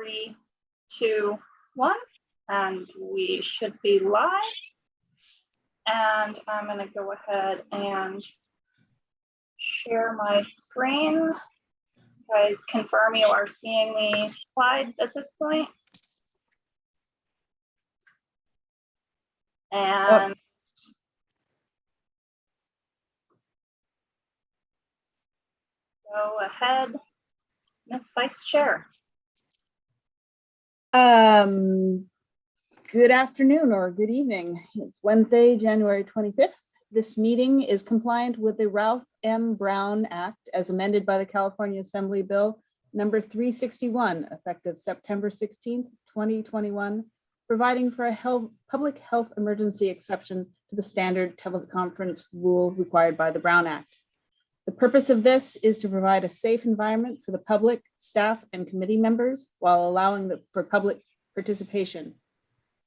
3, 2, 1, and we should be live. And I'm going to go ahead and share my screen. You guys confirm you are seeing the slides at this point. And go ahead, Ms. Vice Chair. Good afternoon or good evening. It's Wednesday, January 25th. This meeting is compliant with the Ralph M. Brown Act as amended by the California Assembly Bill number 361, effective September 16th, 2021, providing for a public health emergency exception to the standard teleconference rule required by the Brown Act. The purpose of this is to provide a safe environment for the public, staff, and committee members while allowing for public participation.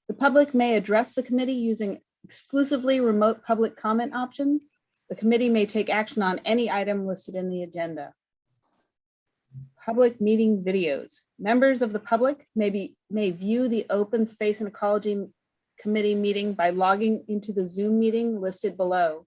The public may address the committee using exclusively remote public comment options. The committee may take action on any item listed in the agenda. Public meeting videos. Members of the public may view the Open Space and Ecology Committee meeting by logging into the Zoom meeting listed below.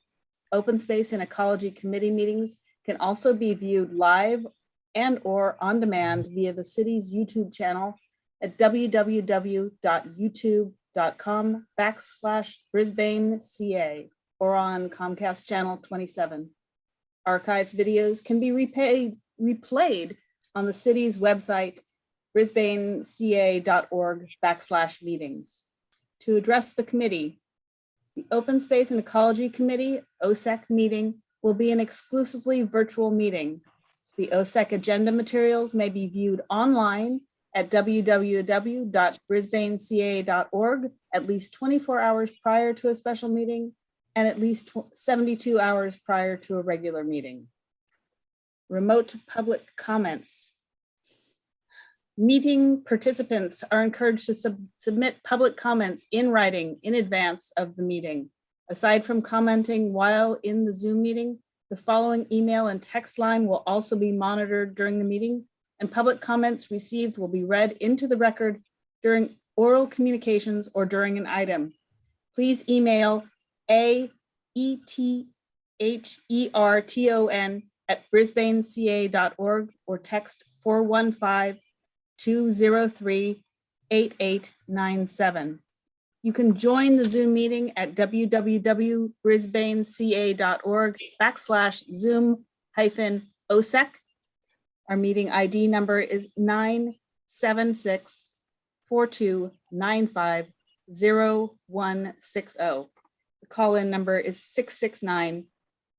Open Space and Ecology Committee meetings can also be viewed live and or on demand via the city's YouTube channel at www.youtube.com/BrisbaneCA or on Comcast channel 27. Archived videos can be replayed on the city's website, brisbaneca.org/meetings. To address the committee, the Open Space and Ecology Committee, OSEC meeting will be an exclusively virtual meeting. The OSEC agenda materials may be viewed online at www.brisbaneca.org at least 24 hours prior to a special meeting and at least 72 hours prior to a regular meeting. Remote public comments. Meeting participants are encouraged to submit public comments in writing in advance of the meeting. Aside from commenting while in the Zoom meeting, the following email and text line will also be monitored during the meeting, and public comments received will be read into the record during oral communications or during an item. Please email aetherton@brisbaneca.org or text 415-203-8897. You can join the Zoom meeting at www.brisbaneca.org/Zoom-OSEC. Our meeting ID number is 976-4295-0160. The call-in number is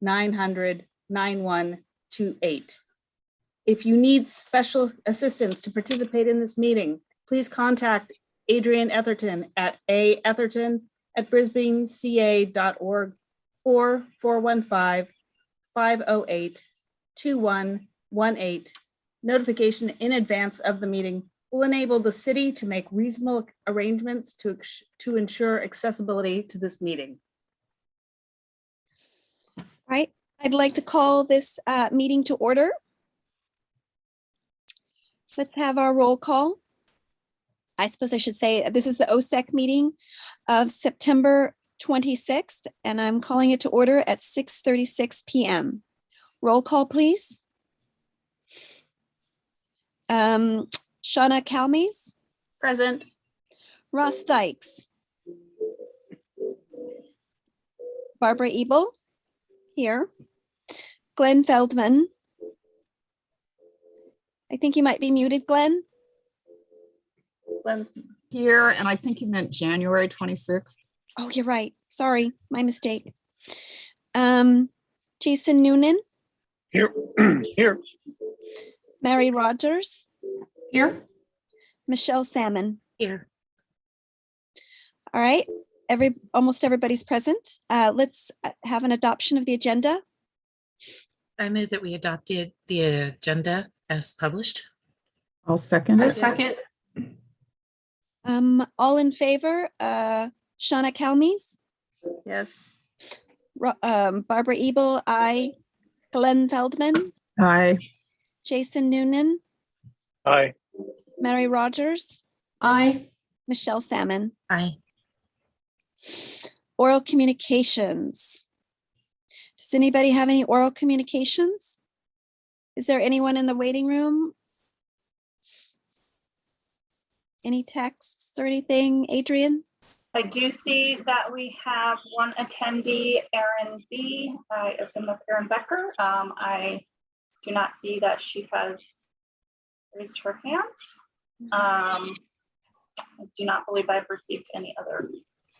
669-900-9128. If you need special assistance to participate in this meeting, please contact Adrian Etherton at aetherton@brisbaneca.org or 415-508-2118. Notification in advance of the meeting will enable the city to make reasonable arrangements to ensure accessibility to this meeting. All right, I'd like to call this meeting to order. Let's have our roll call. I suppose I should say this is the OSEC meeting of September 26th, and I'm calling it to order at 6:36 p.m. Roll call, please. Shauna Calmes. Present. Ross Dykes. Barbara Ebel. Here. Glenn Feldman. I think you might be muted, Glenn. Glenn here, and I think you meant January 26th. Oh, you're right. Sorry, my mistake. Jason Noonan. Here. Here. Mary Rogers. Here. Michelle Salmon. Here. All right, almost everybody's present. Let's have an adoption of the agenda. I move that we adopted the agenda as published. I'll second it. Second. All in favor, Shauna Calmes. Yes. Barbara Ebel, aye. Glenn Feldman. Aye. Jason Noonan. Aye. Mary Rogers, Aye. Michelle Salmon. Aye. Oral communications. Does anybody have any oral communications? Is there anyone in the waiting room? Any texts or anything, Adrian? I do see that we have one attendee, Erin B. I assume that's Erin Becker. I do not see that she has raised her hand. I do not believe I've received any other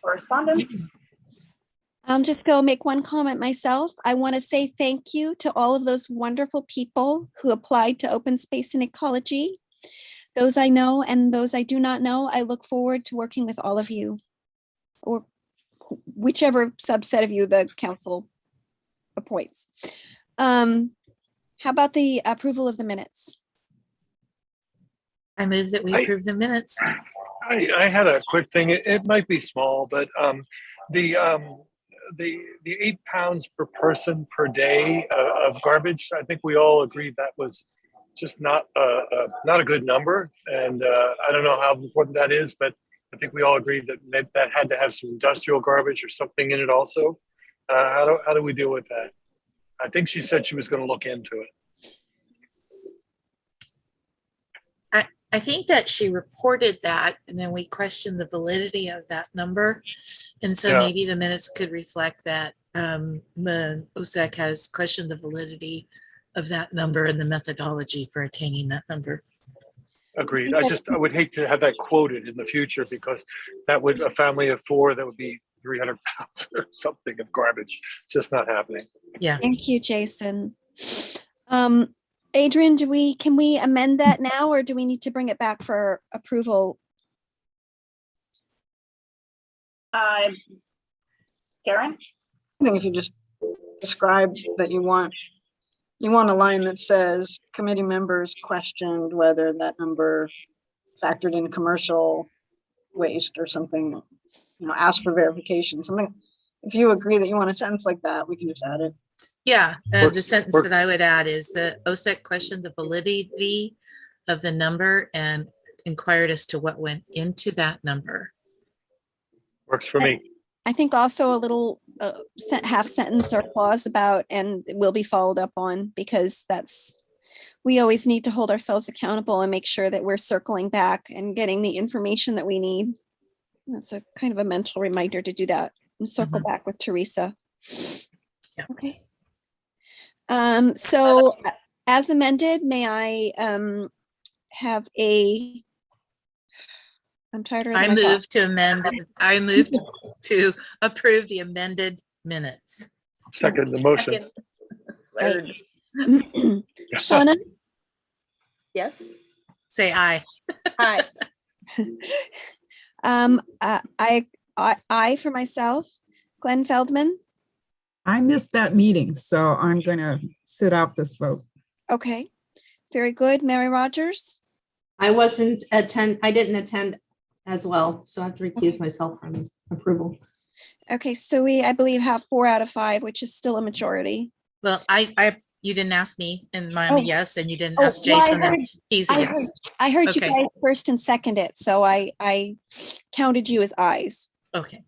correspondence. I'm just going to make one comment myself. I want to say thank you to all of those wonderful people who applied to Open Space and Ecology. Those I know and those I do not know, I look forward to working with all of you, or whichever subset of you the council appoints. How about the approval of the minutes? I move that we approve the minutes. I had a quick thing. It might be small, but the 8 pounds per person per day of garbage, I think we all agreed that was just not a good number. And I don't know how important that is, but I think we all agreed that that had to have some industrial garbage or something in it also. How do we deal with that? I think she said she was going to look into it. I think that she reported that, and then we questioned the validity of that number. And so Yeah. maybe the minutes could reflect that the OSEC has questioned the validity of that number and the methodology for attaining that number. Agreed. I would hate to have that quoted in the future, because that would, a family of 4, that would be 300 pounds or something of garbage. It's just not happening. Yeah. Thank you, Jason. Adrian, can we amend that now, or do we need to bring it back for approval? Karen? I think if you just describe that you want a line that says committee members questioned whether that number factored in commercial waste or something, ask for verification, something. If you agree that you want a sentence like that, we can just add it. Yeah, the Works- sentence works. that I would add is that OSEC questioned the validity of the number and inquired as to what went into that number. Works for me. I think also a little half sentence or clause about, and it will be followed up on, because we always need to hold ourselves accountable and make sure that we're circling back and getting the information that we need. That's a kind of a mental reminder to do that and circle back with Teresa. Yeah. Okay. So as amended, may I have I'm tired of I move to approve the amended minutes. Second the motion. Third. Shauna, Yes. Say aye. Aye. I for myself. Glenn Feldman. I missed that meeting, so I'm going to sit out this vote. Okay, very good. Mary Rogers. I didn't attend as well, so I have to recuse myself from approval. Okay, so I believe have 4 out of 5, which is still a majority. Well, you didn't ask me, and I'm a yes, and you didn't ask well, Jason, and he's a yes. I heard you Okay. guys first and second it, so I counted you as ayes. Okay.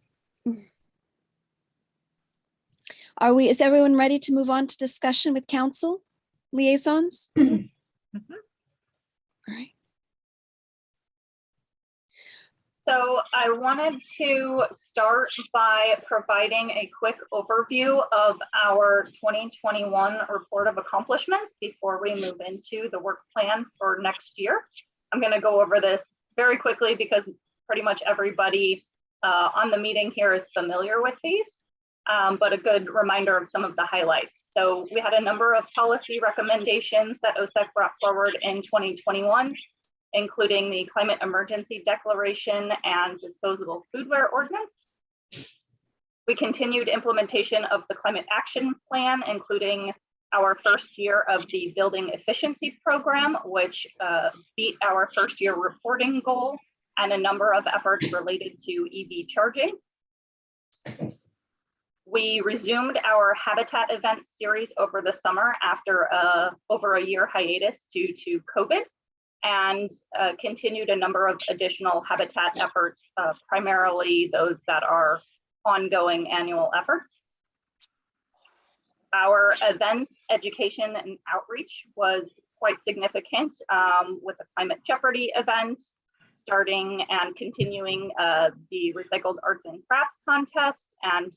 Is everyone ready to move on to discussion with council liaisons? Mhm. All right. So I wanted to start by providing a quick overview of our 2021 report of accomplishments before we move into the work plan for next year. I'm going to go over this very quickly because pretty much everybody on the meeting here is familiar with these, but a good reminder of some of the highlights. So we had a number of policy recommendations that OSEC brought forward in 2021, including the Climate Emergency Declaration and Disposable Foodware Ordinance. We continued implementation of the Climate Action Plan, including our first year of the Building Efficiency Program, which beat our first year reporting goal, and a number of efforts related to EV charging. We resumed our habitat event series over the summer after over a year hiatus due to COVID. and continued a number of additional habitat efforts, primarily those that are ongoing annual efforts. Our events, education, and outreach was quite significant with the Climate Jeopardy event, starting and continuing the Recycled Arts and Crafts contest, and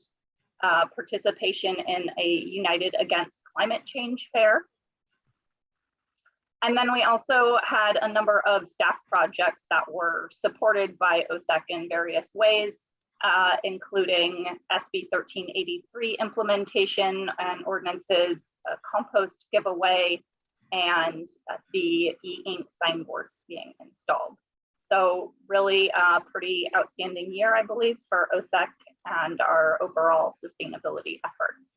participation in a United Against Climate Change fair. And then we also had a number of staff projects that were supported by OSEC in various ways, including SB 1383 implementation and ordinances, a compost giveaway, and the e-ink signboards being installed. So really a pretty outstanding year, I believe, for OSEC and our overall sustainability efforts.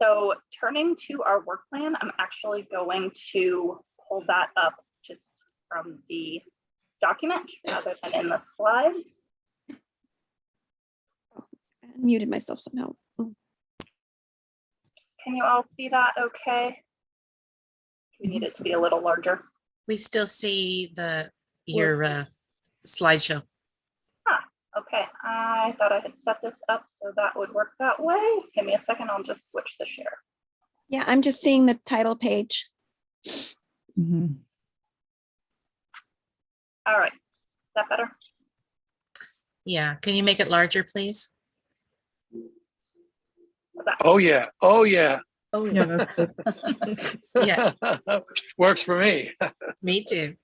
So turning to our work plan, I'm actually going to pull that up just from the document rather than in the slides. I muted myself somehow. Can you all see that okay? We need it to be a little larger. We still see your slideshow. Okay, I thought I had set this up so that would work that way. Give me a second, I'll just switch the share. Yeah, I'm just seeing the title page. Mhm. All right, is that better? Yeah, can you make it larger, please? Was that Oh, yeah. Oh, yeah. Oh, Yeah, that's good. yeah, Works for me. me too.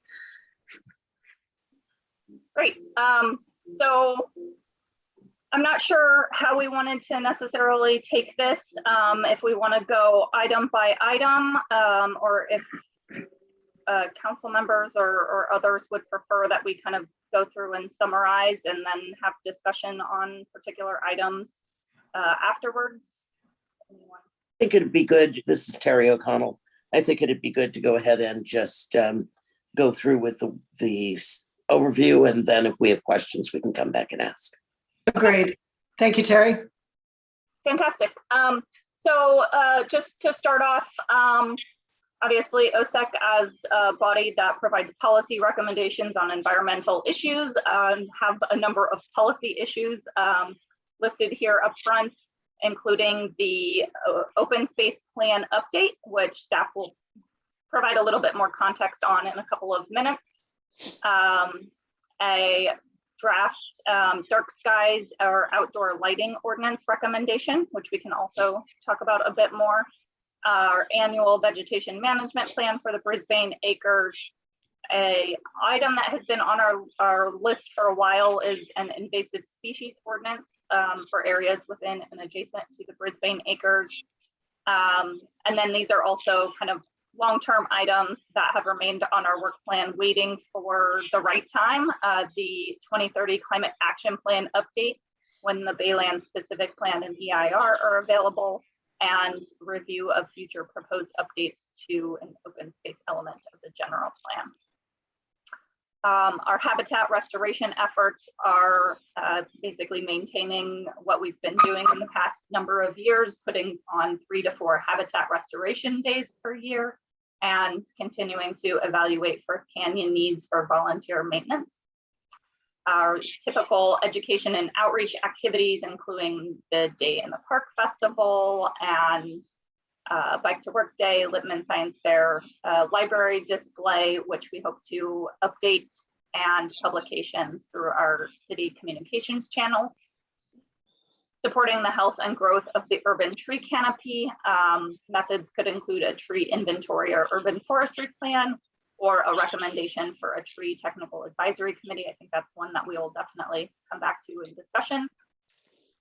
great? So I'm not sure how we wanted to necessarily take this, if we want to go item by item, or if council members or others would prefer that we kind of go through and summarize and then have discussion on particular items afterwards. Anyone? I think it'd be good. This is Terry O'Connell. I think it'd be good to go ahead and just go through with the overview, and then if we have questions, we can come back and ask. Agreed. Thank you, Terry. Fantastic. So just to start off, obviously OSEC as a body that provides policy recommendations on environmental issues have a number of policy issues listed here up front, including the open space plan update, which staff will provide a little bit more context on in a couple of minutes. A draft dark skies or outdoor lighting ordinance recommendation, which we can also talk about a bit more. Our annual vegetation management plan for the Brisbane acres. A item that has been on our list for a while is an invasive species ordinance for areas within and adjacent to the Brisbane acres. And then these are also kind of long-term items that have remained on our work plan waiting for the right time. The 2030 climate action plan update when the Bayland specific plan and EIR are available, and review of future proposed updates to an open space element of the general plan. Our habitat restoration efforts are basically maintaining what we've been doing in the past number of years, putting on 3 to 4 habitat restoration days per year, and continuing to evaluate for canyon needs for volunteer maintenance. Our typical education and outreach activities, including the Day in the Park Festival and Bike to Work Day, Littman Science Fair, library display, which we hope to update, and publications through our city communications channels. Supporting the health and growth of the urban tree canopy. Methods could include a tree inventory or urban forestry plan, or a recommendation for a tree technical advisory committee. I think that's one that we will definitely come back to in discussion.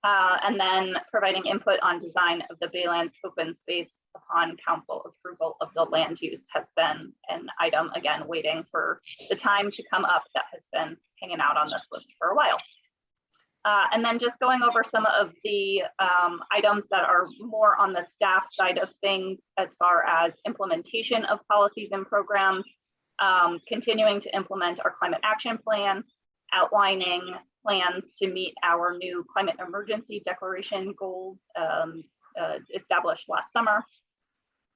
And then providing input on design of the Baylands open space upon council approval of the land use has been an item, again, waiting for the time to come up, that has been hanging out on this list for a while. And then just going over some of the items that are more on the staff side of things as far as implementation of policies and programs, continuing to implement our climate action plan, outlining plans to meet our new climate emergency declaration goals established last summer,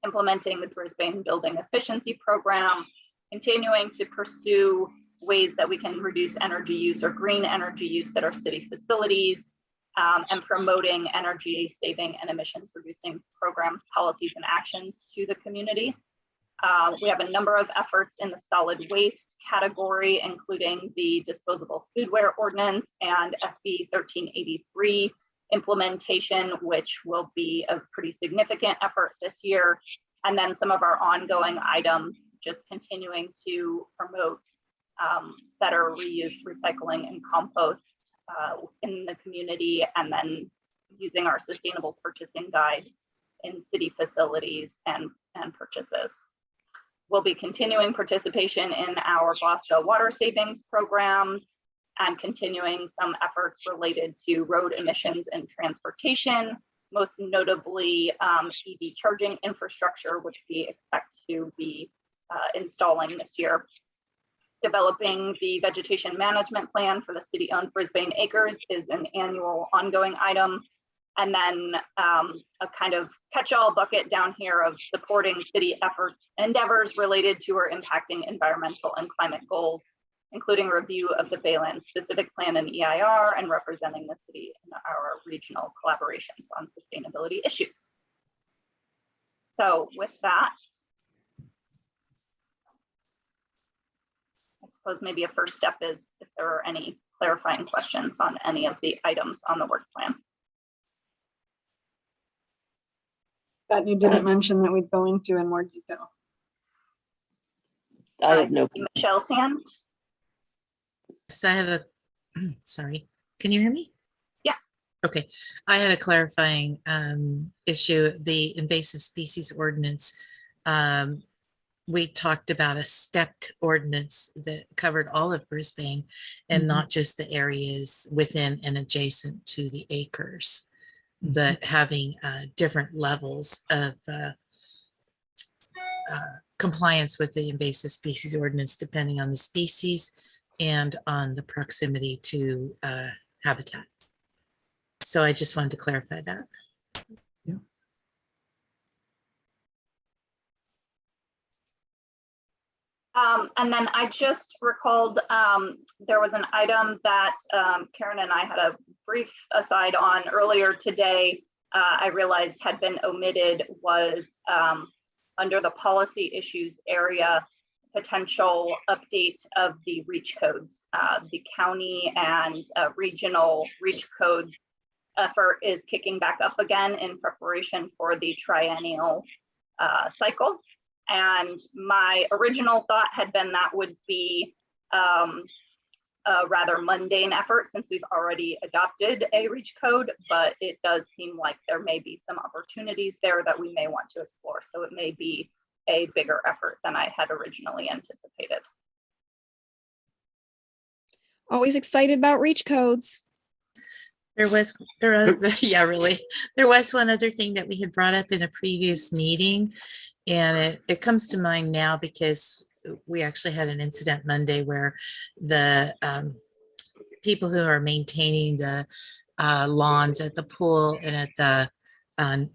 implementing the Brisbane Building Efficiency Program, continuing to pursue ways that we can reduce energy use or green energy use at our city facilities, and promoting energy saving and emissions reducing programs, policies, and actions to the community. We have a number of efforts in the solid waste category, including the disposable foodware ordinance and SB 1383 implementation, which will be a pretty significant effort this year. And then some of our ongoing items, just continuing to promote better reuse, recycling, and compost in the community, and then using our sustainable purchasing guide in city facilities and purchases. We'll be continuing participation in our Boston water savings programs and continuing some efforts related to road emissions and transportation, most notably EV charging infrastructure, which we expect to be installing this year. Developing the vegetation management plan for the city-owned Brisbane Acres is an annual ongoing item. And then a kind of catch-all bucket down here of supporting city endeavors related to or impacting environmental and climate goals, including review of the Bayland specific plan and EIR, and representing the city in our regional collaborations on sustainability issues. So with that, I suppose maybe a first step is if there are any clarifying questions on any of the items on the work plan. That you didn't mention that we'd go into in more detail. I have no. Michelle's hand. So I have a, sorry, can you hear me? Yeah. Okay, I had a clarifying issue, the invasive species ordinance. We talked about a stepped ordinance that covered all of Brisbane and not just the areas within and adjacent to the acres, but having different levels of compliance with the invasive species ordinance, depending on the species and on the proximity to habitat. So I just wanted to clarify that. Yeah. And then I just recalled there was an item that Karen and I had a brief aside on earlier today. I realized had been omitted was under the policy issues area, potential update of the REACH codes. The county and regional REACH codes effort is kicking back up again in preparation for the triennial cycle. And my original thought had been that would be a rather mundane effort since we've already adopted a REACH code, but it does seem like there may be some opportunities there that we may want to explore. So it may be a bigger effort than I had originally anticipated. Always excited about REACH codes. Yeah, really. There was one other thing that we had brought up in a previous meeting, and it comes to mind now because we actually had an incident Monday where the people who are maintaining the lawns at the pool and at the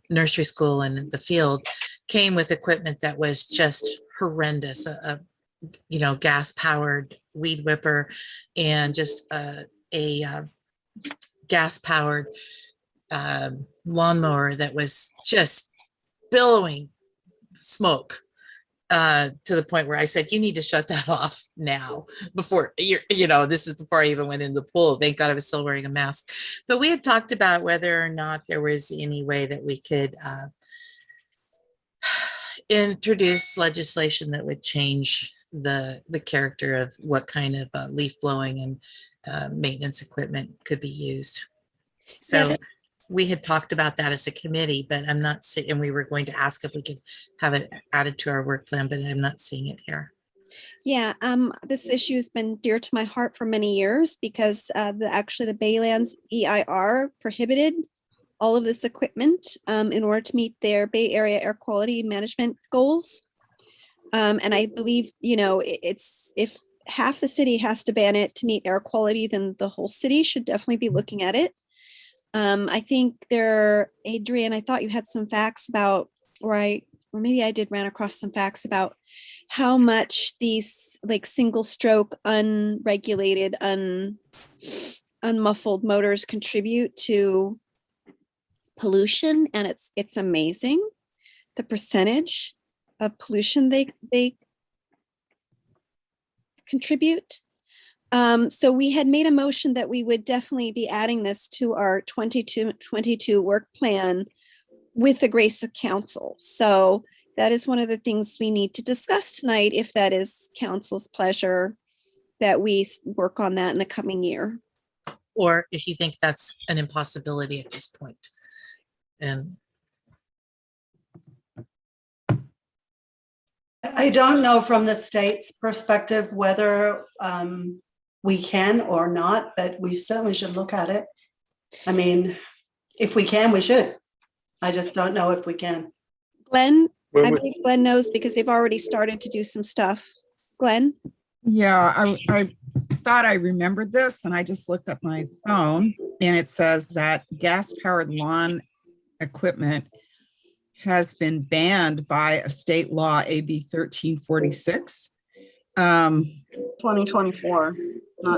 nursery school and the field came with equipment that was just horrendous, a gas powered weed whipper and just a gas powered lawnmower that was just billowing smoke to the point where I said, you need to shut that off now before this is before I even went in the pool. Thank God I was still wearing a mask. But we had talked about whether or not there was any way that we could introduce legislation that would change the character of what kind of leaf blowing and maintenance equipment could be used. So yeah, we had talked about that as a committee, but I'm not seeing, and we were going to ask if we could have it added to our work plan, but I'm not seeing it here. Yeah, this issue has been dear to my heart for many years because actually the Baylands EIR prohibited all of this equipment in order to meet their Bay Area air quality management goals. And I believe, it's if half the city has to ban it to meet air quality, then the whole city should definitely be looking at it. I think Adrian, I thought you had some facts about, or I or maybe I did ran across some facts about how much these like single stroke, unregulated, unmuffled motors contribute to pollution. And it's amazing the percentage of pollution they contribute. So we had made a motion that we would definitely be adding this to our 22 work plan with the grace of council. So that is one of the things we need to discuss tonight, if that is council's pleasure, that we work on that in the coming year. Or if you think that's an impossibility at this point. And I don't know from the state's perspective whether we can or not, but we certainly should look at it. I mean, if we can, we should. I just don't know if we can. Glenn, I believe Glenn knows because they've already started to do some stuff. Glenn? Yeah, I thought I remembered this and I just looked up my phone and it says that gas-powered lawn equipment has been banned by a state law, AB 1346. 2024.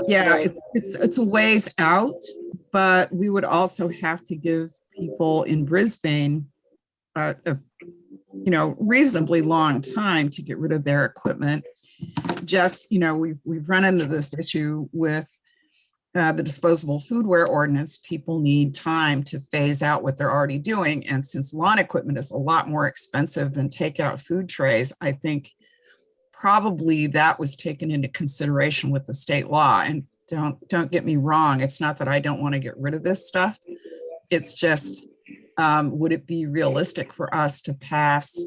Yeah, it's a ways out, but we would also have to give people in Brisbane a reasonably long time to get rid of their equipment. Just, we've run into this issue with the disposable foodware ordinance. People need time to phase out what they're already doing. And since lawn equipment is a lot more expensive than takeout food trays, I think probably that was taken into consideration with the state law. And don't get me wrong, it's not that I don't want to get rid of this stuff. It's just, would it be realistic for us to pass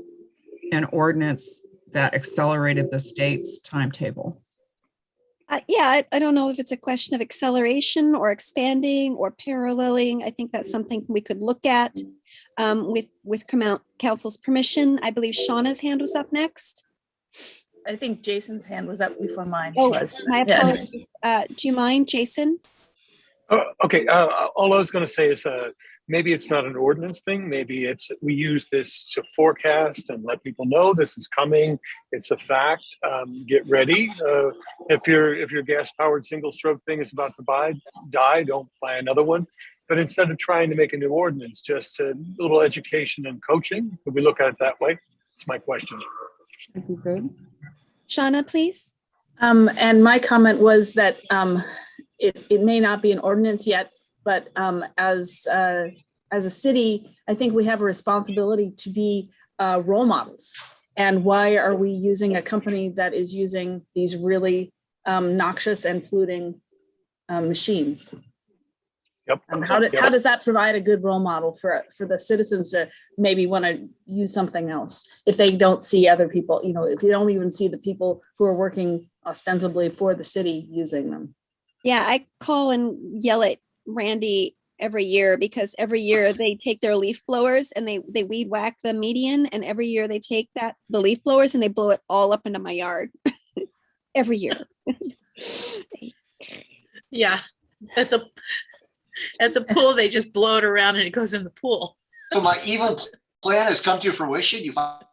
an ordinance that accelerated the state's timetable? Yeah, I don't know if it's a question of acceleration or expanding or paralleling. I think that's something we could look at with council's permission. I believe Shauna's hand was up next. I think Jason's hand was up before mine Oh, was. my Yeah. apologies. Do you mind, Jason? Okay, all I was going to say is maybe it's not an ordinance thing. Maybe it's we use this to forecast and let people know this is coming. It's a fact. Get ready. If your gas-powered single-stroke thing is about to die, don't buy another one. But instead of trying to make a new ordinance, just a little education and coaching. Could we look at it that way? That's my question. That'd be good. Shauna, please. And my comment was that it may not be an ordinance yet, but as a city, I think we have a responsibility to be role models. And why are we using a company that is using these really noxious and polluting machines? Yep. How does that provide a good role model for the citizens to maybe want to use something else if they don't see other people, if you don't even see the people who are working ostensibly for the city using them? Yeah, I call and yell at Randy every year because every year they take their leaf blowers and they weed whack the median, and every year they take the leaf blowers and they blow it all up into my yard. Every year. yeah, at the pool, they just blow it around and it goes in the pool. So my evil plan has come to fruition. You finally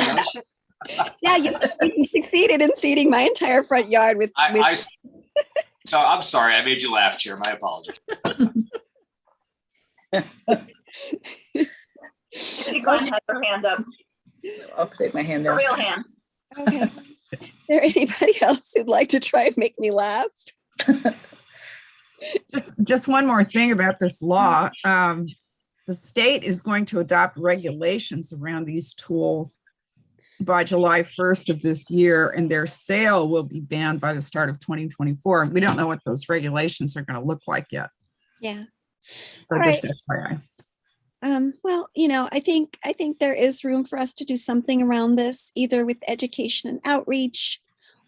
noticed it? Yeah, you succeeded in seeding my entire front yard with. So I'm sorry, I made you laugh, Chair. My apologies. Glenn has her hand up. I'll take my hand Her down. real hand. Okay. Is there anybody else who'd like to try and make me laugh? Just one more thing about this law. The state is going to adopt regulations around these tools by July 1st of this year, and their sale will be banned by the start of 2024. We don't know what those regulations are going to look like yet. Yeah. So All just right. FYI. Well, I think there is room for us to do something around this, either with education and outreach,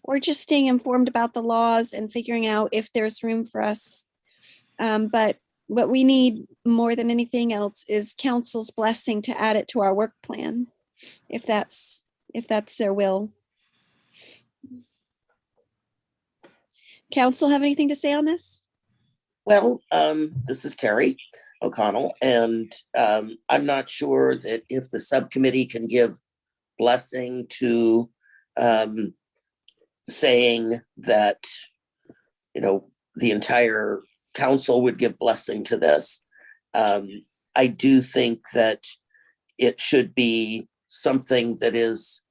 or just staying informed about the laws and figuring out if there's room for us. But what we need more than anything else is council's blessing to add it to our work plan, if that's their will. Council have anything to say on this? Well, this is Terry O'Connell, and I'm not sure that if the subcommittee can give blessing to saying that, you know, the entire council would give blessing to this. I do think that it should be something that is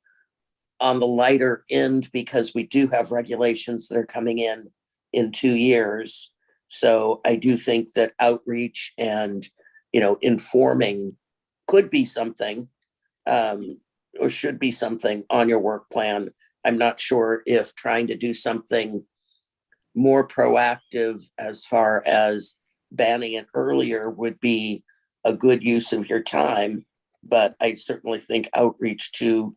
on the lighter end, because we do have regulations that are coming in 2 years. So I do think that outreach and, you know, informing could be something, or should be something on your work plan. I'm not sure if trying to do something more proactive as far as banning it earlier would be a good use of your time, but I certainly think outreach to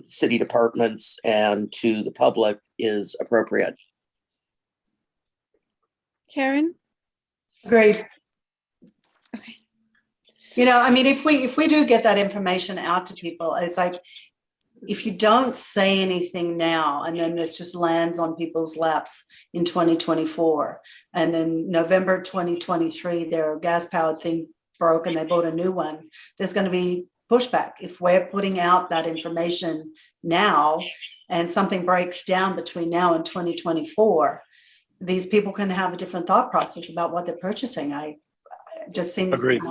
city departments and to the public is appropriate. Karen? Great. Okay. You know, I mean, if we do get that information out to people, it's like, if you don't say anything now, and then this just lands on people's laps in 2024, and in November 2023, their gas powered thing broke and they bought a new one, there's going to be pushback. If we're putting out that information now and something breaks down between now and 2024, these people can have a different thought process about what they're purchasing. It just seems Agreed.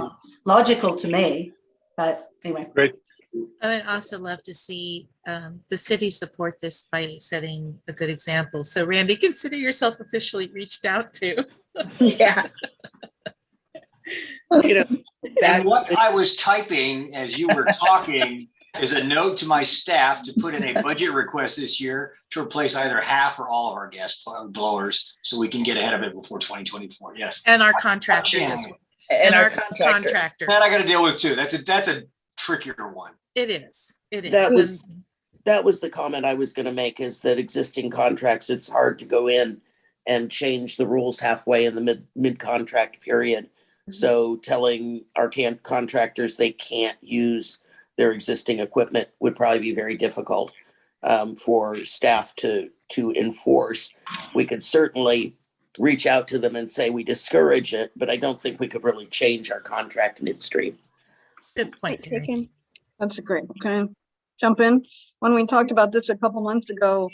logical to me, but anyway. Great. I would also love to see the city support this by setting a good example. So Randy, consider yourself officially reached out to. Yeah. You know, And what I was typing as you were talking is a note to my staff to put in a budget request this year to replace either half or all of our gas blowers, so we can get ahead of it before 2024. Yes. And our contractors as well. And our contractors. That I got to deal with too. That's a trickier one. It is. It is. That was the comment I was going to make, is that existing contracts, it's hard to go in and change the rules halfway in the mid contract period. So telling our contractors they can't use their existing equipment would probably be very difficult for staff to enforce. We could certainly reach out to them and say we discourage it, but I don't think we could really change our contract midstream. Good point, Terry. That's great. Can I jump in? When we talked about this a couple months ago,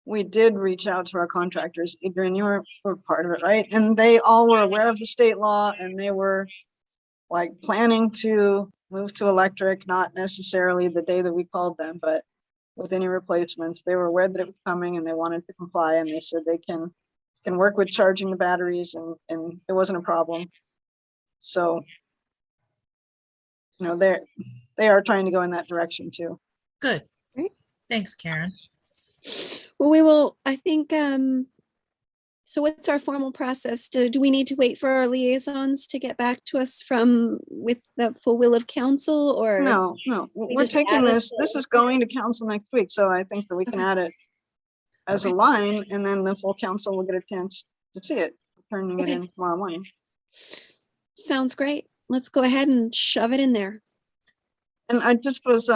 we did reach out to our contractors. Adrian, you were part of it, right? And they all were aware of the state law, and they were like planning to move to electric, not necessarily the day that we called them, but with any replacements. They were aware that it was coming and they wanted to comply, and they said they can work with charging the batteries, and it wasn't a problem. So, you know, they are trying to go in that direction too. Good. Great. Thanks, Karen. Well, we will, I think, so what's our formal process? Do we need to wait for our liaisons to get back to us with the full will of council, or? No, we're taking this is going to council next week. So I think that we can add it as a line, and then the full council will get a chance to see it, turning it in tomorrow morning. Sounds great. Let's go ahead and shove it in there. And I just was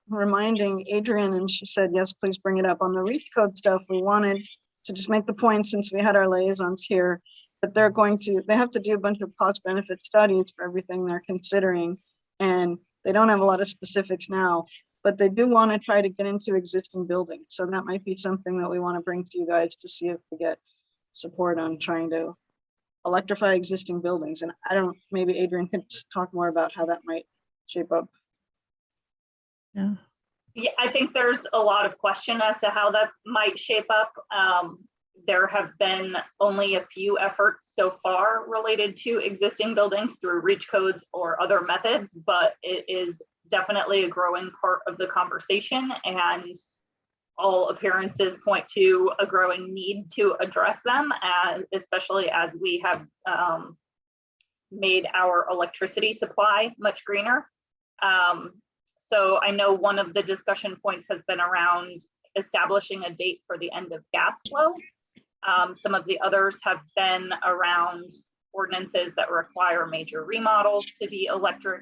reminding Adrian, and she said, yes, please bring it up on the reach code stuff. We wanted to just make the point, since we had our liaisons here, that they have to do a bunch of cost benefit studies for everything they're considering. And they don't have a lot of specifics now, but they do want to try to get into existing buildings. So that might be something that we want to bring to you guys to see if we get support on trying to electrify existing buildings. And maybe Adrian could talk more about how that might shape up. Yeah. Yeah, I think there's a lot of question as to how that might shape up. There have been only a few efforts so far related to existing buildings through reach codes or other methods, but it is definitely a growing part of the conversation, and all appearances point to a growing need to address them, and especially as we have made our electricity supply much greener. So I know one of the discussion points has been around establishing a date for the end of gas flow. Some of the others have been around ordinances that require major remodels to be electric.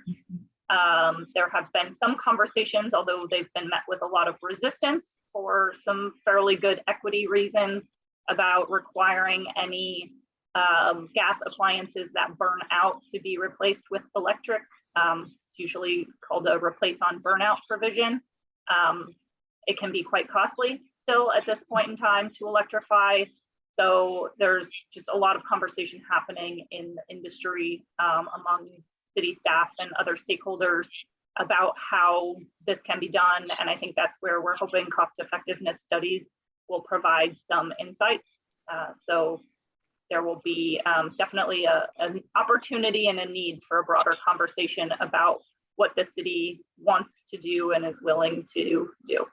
There have been some conversations, although they've been met with a lot of resistance for some fairly good equity reasons, about requiring any gas appliances that burn out to be replaced with electric. It's usually called a replace on burnout provision. It can be quite costly still at this point in time to electrify. So there's just a lot of conversation happening in the industry among city staff and other stakeholders about how this can be done. And I think that's where we're hoping cost effectiveness studies will provide some insights. So there will be definitely an opportunity and a need for a broader conversation about what the city wants to do and is willing to do.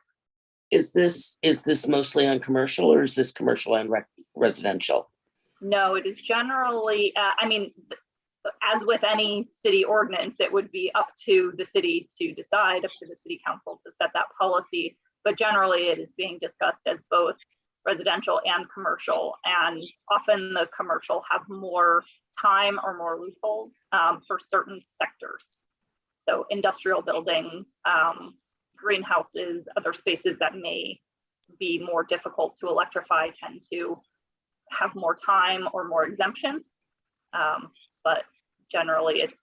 Is this mostly on commercial, or is this commercial and residential? No, it is generally, I mean, as with any city ordinance, it would be up to the city to decide, up to the city council to set that policy. But generally it is being discussed as both residential and commercial. And often the commercial have more time or more loopholes for certain sectors. So industrial buildings, greenhouses, other spaces that may be more difficult to electrify tend to have more time or more exemptions. But generally it's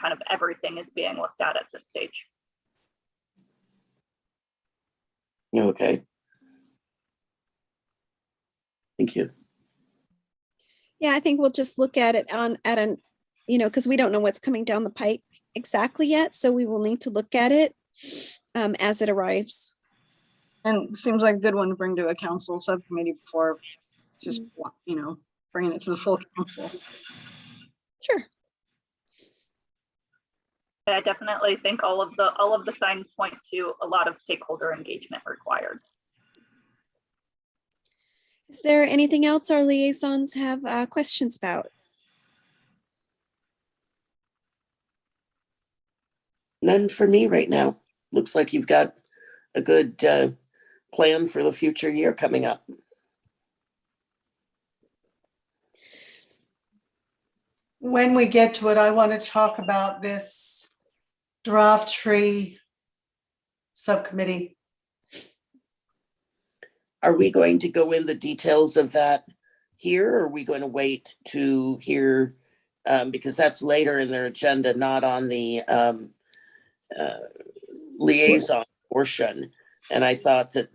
kind of everything is being looked at this stage. Okay. Thank you. Yeah, I think we'll just look at it because we don't know what's coming down the pipe exactly yet. So we will need to look at it as it arrives. And it seems like a good one to bring to a council subcommittee before just, bringing it to the full council. Sure. I definitely think all of the signs point to a lot of stakeholder engagement required. Is there anything else our liaisons have questions about? None for me right now. Looks like you've got a good plan for the future year coming up. When we get to it, I want to talk about this draft tree subcommittee. Are we going to go in the details of that here, or are we going to wait to hear, because that's later in their agenda, not on the liaison portion. And I thought that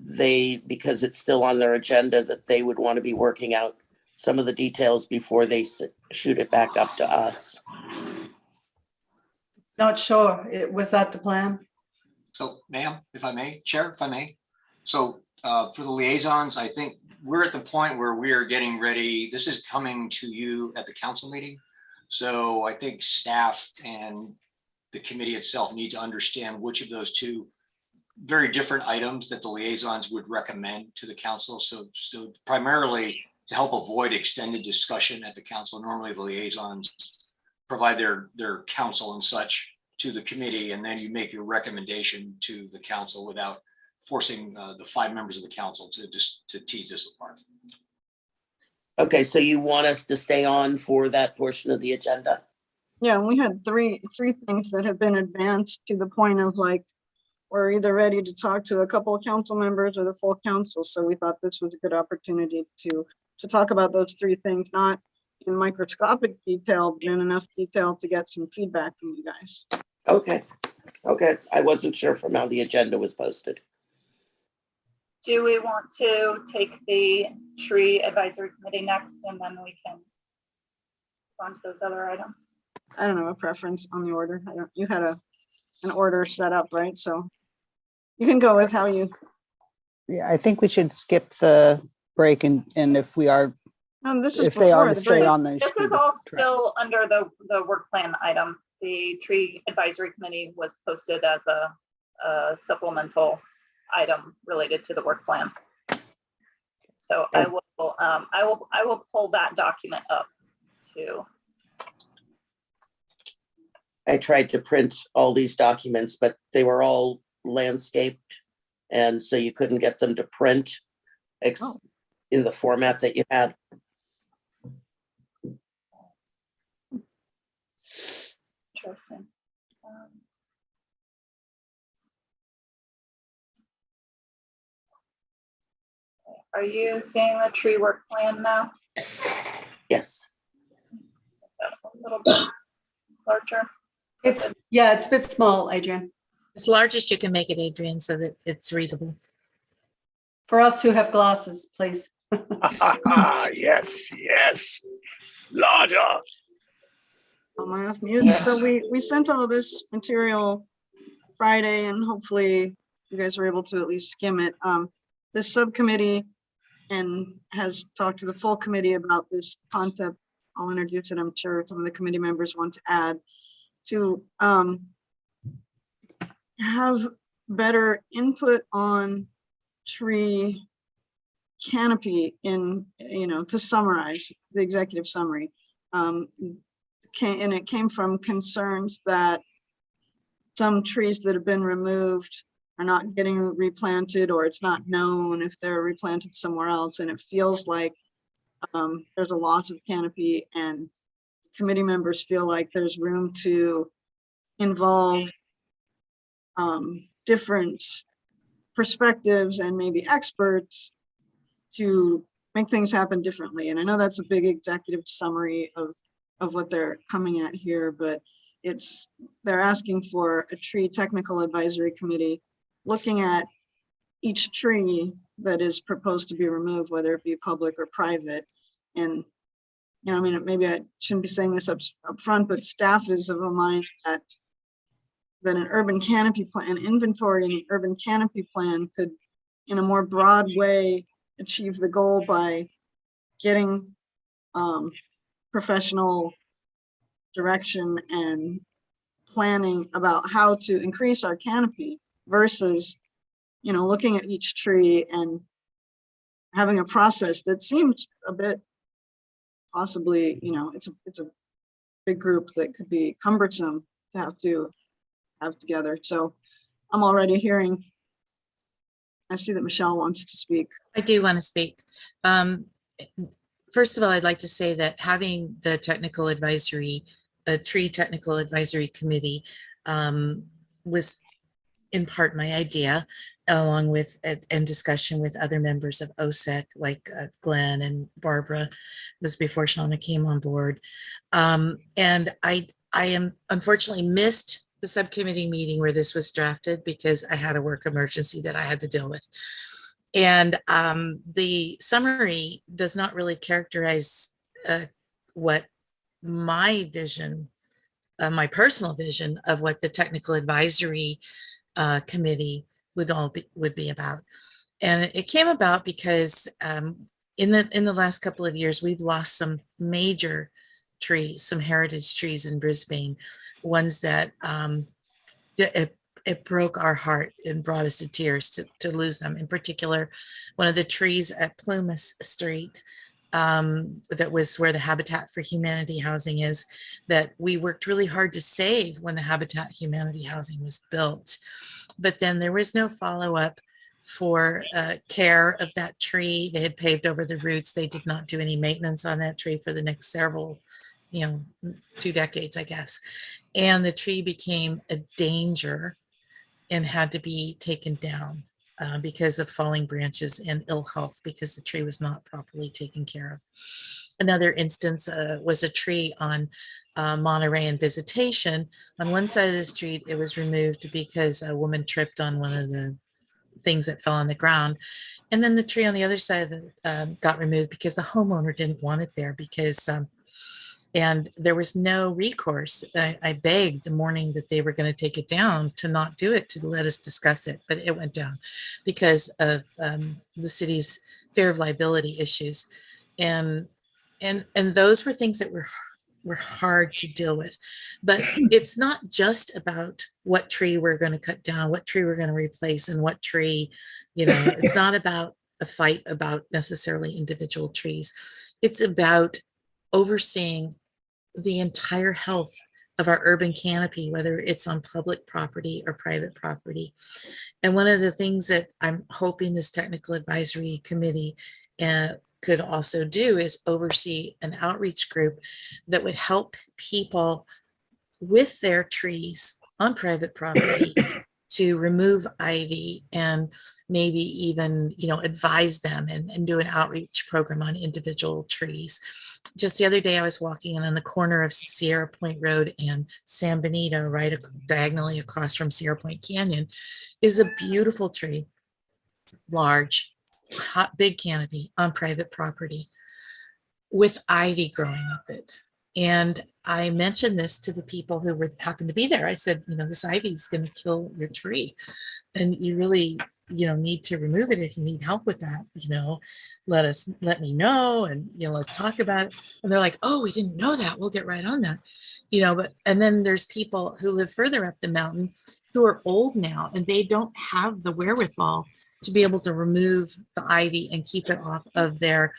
because it's still on their agenda, that they would want to be working out some of the details before they shoot it back up to us. Not sure. Was that the plan? So, ma'am, if I may, Chair, if I may. So for the liaisons, I think we're at the point where we are getting ready. This is coming to you at the council meeting. So I think staff and the committee itself need to understand which of those two very different items that the liaisons would recommend to the council. So primarily to help avoid extended discussion at the council, normally the liaisons provide their counsel and such to the committee, and then you make your recommendation to the council without forcing the 5 members of the council to tease this apart. Okay, so you want us to stay on for that portion of the agenda? Yeah, and we had three things that have been advanced to the point of like, we're either ready to talk to a couple of council members or the full council. So we thought this was a good opportunity to talk about those 3 things, not in microscopic detail, but in enough detail to get some feedback from you guys. Okay. I wasn't sure from how the agenda was posted. Do we want to take the tree advisory committee next, and then we can go on to those other items? I don't have a preference on the order. You had an order set up, right? So you can go with how you. Yeah, I think we should skip the break and if we are, This is if they are before to the stay break. on the. This is all still under the work plan item. The tree advisory committee was posted as a supplemental item related to the work plan. So I will pull that document up too. I tried to print all these documents, but they were all landscaped. And so you couldn't get them to print in the format that you had. Interesting. Are you seeing the tree work plan now? Yes. little bit larger. It's a bit small, Adrian, As large as you can make it, Adrian, so that it's readable. for us who have glasses, please. Yes, larger. Am I off mute? So we sent all this material Friday, and hopefully you guys were able to at least skim it. This subcommittee and has talked to the full committee about this concept. I'll introduce it. I'm sure some of the committee members want to add to have better input on tree canopy in, to summarize the executive summary. And it came from concerns that some trees that have been removed are not getting replanted, or it's not known if they're replanted somewhere else. And it feels like there's a loss of canopy, and committee members feel like there's room to involve different perspectives and maybe experts to make things happen differently. And I know that's a big executive summary of what they're coming at here, but they're asking for a tree technical advisory committee looking at each tree that is proposed to be removed, whether it be public or private. And I mean, maybe I shouldn't be saying this up front, but staff is of a mind that an urban canopy plan, an inventory and an urban canopy plan could, in a more broad way, achieve the goal by getting professional direction and planning about how to increase our canopy versus, looking at each tree and having a process that seems a bit possibly, it's a big group that could be cumbersome to have together. So I'm already hearing, I see that Michelle wants to speak. I do want to speak. First of all, I'd like to say that having the technical advisory, a tree technical advisory committee was in part my idea, along with and discussion with other members of OSEC, like Glenn and Barbara, was before Shauna came on board. And I am unfortunately missed the subcommittee meeting where this was drafted because I had a work emergency that I had to deal with. And the summary does not really characterize what my vision, my personal vision of what the technical advisory committee would be about. And it came about because in the last couple of years, we've lost some major trees, some heritage trees in Brisbane, ones that it broke our heart and brought us to tears to lose them. In particular, one of the trees at Plumas Street, that was where the Habitat for Humanity housing is, that we worked really hard to save when the Habitat Humanity housing was built. But then there was no follow-up for care of that tree. They had paved over the roots. They did not do any maintenance on that tree for the next several, 2 decades, I guess. And the tree became a danger and had to be taken down because of falling branches and ill health because the tree was not properly taken care of. Another instance was a tree on Monterey and Visitation. On one side of the street, it was removed because a woman tripped on one of the things that fell on the ground. And then the tree on the other side got removed because the homeowner didn't want it there because and there was no recourse. I begged the morning that they were going to take it down to not do it, to let us discuss it, but it went down because of the city's fear of liability issues. And those were things that were hard to deal with. But it's not just about what tree we're going to cut down, what tree we're going to replace, and what tree, it's not about a fight about necessarily individual trees. It's about overseeing the entire health of our urban canopy, whether it's on public property or private property. And one of the things that I'm hoping this technical advisory committee could also do is oversee an outreach group that would help people with their trees on private property to remove ivy and maybe even, advise them and do an outreach program on individual trees. just the other day, I was walking and on the corner of Sierra Point Road and San Benito, right diagonally across from Sierra Point Canyon, is a beautiful tree, large, hot, big canopy on private property with ivy growing up it. And I mentioned this to the people who happened to be there. I said, this ivy is going to kill your tree, and you really, need to remove it. If you need help with that, let me know, and let's talk about it. And they're like, oh, we didn't know that. We'll get right on that. And then there's people who live further up the mountain who are old now, and they don't have the wherewithal to be able to remove the ivy and keep it off of their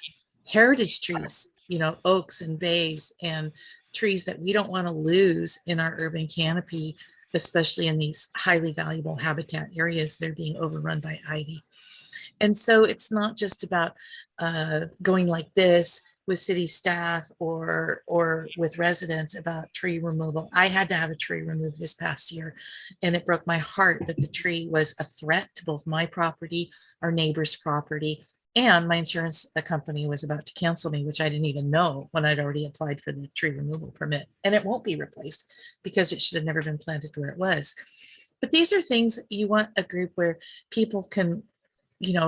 heritage trees, oaks and bays and trees that we don't want to lose in our urban canopy, especially in these highly valuable habitat areas that are being overrun by ivy. And so it's not just about going like this with city staff or with residents about tree removal. I had to have a tree removed this past year, and it broke my heart that the tree was a threat to both my property, our neighbor's property, and my insurance company was about to cancel me, which I didn't even know when I'd already applied for the tree removal permit. And it won't be replaced because it should have never been planted where it was. But these are things you want a group where people can,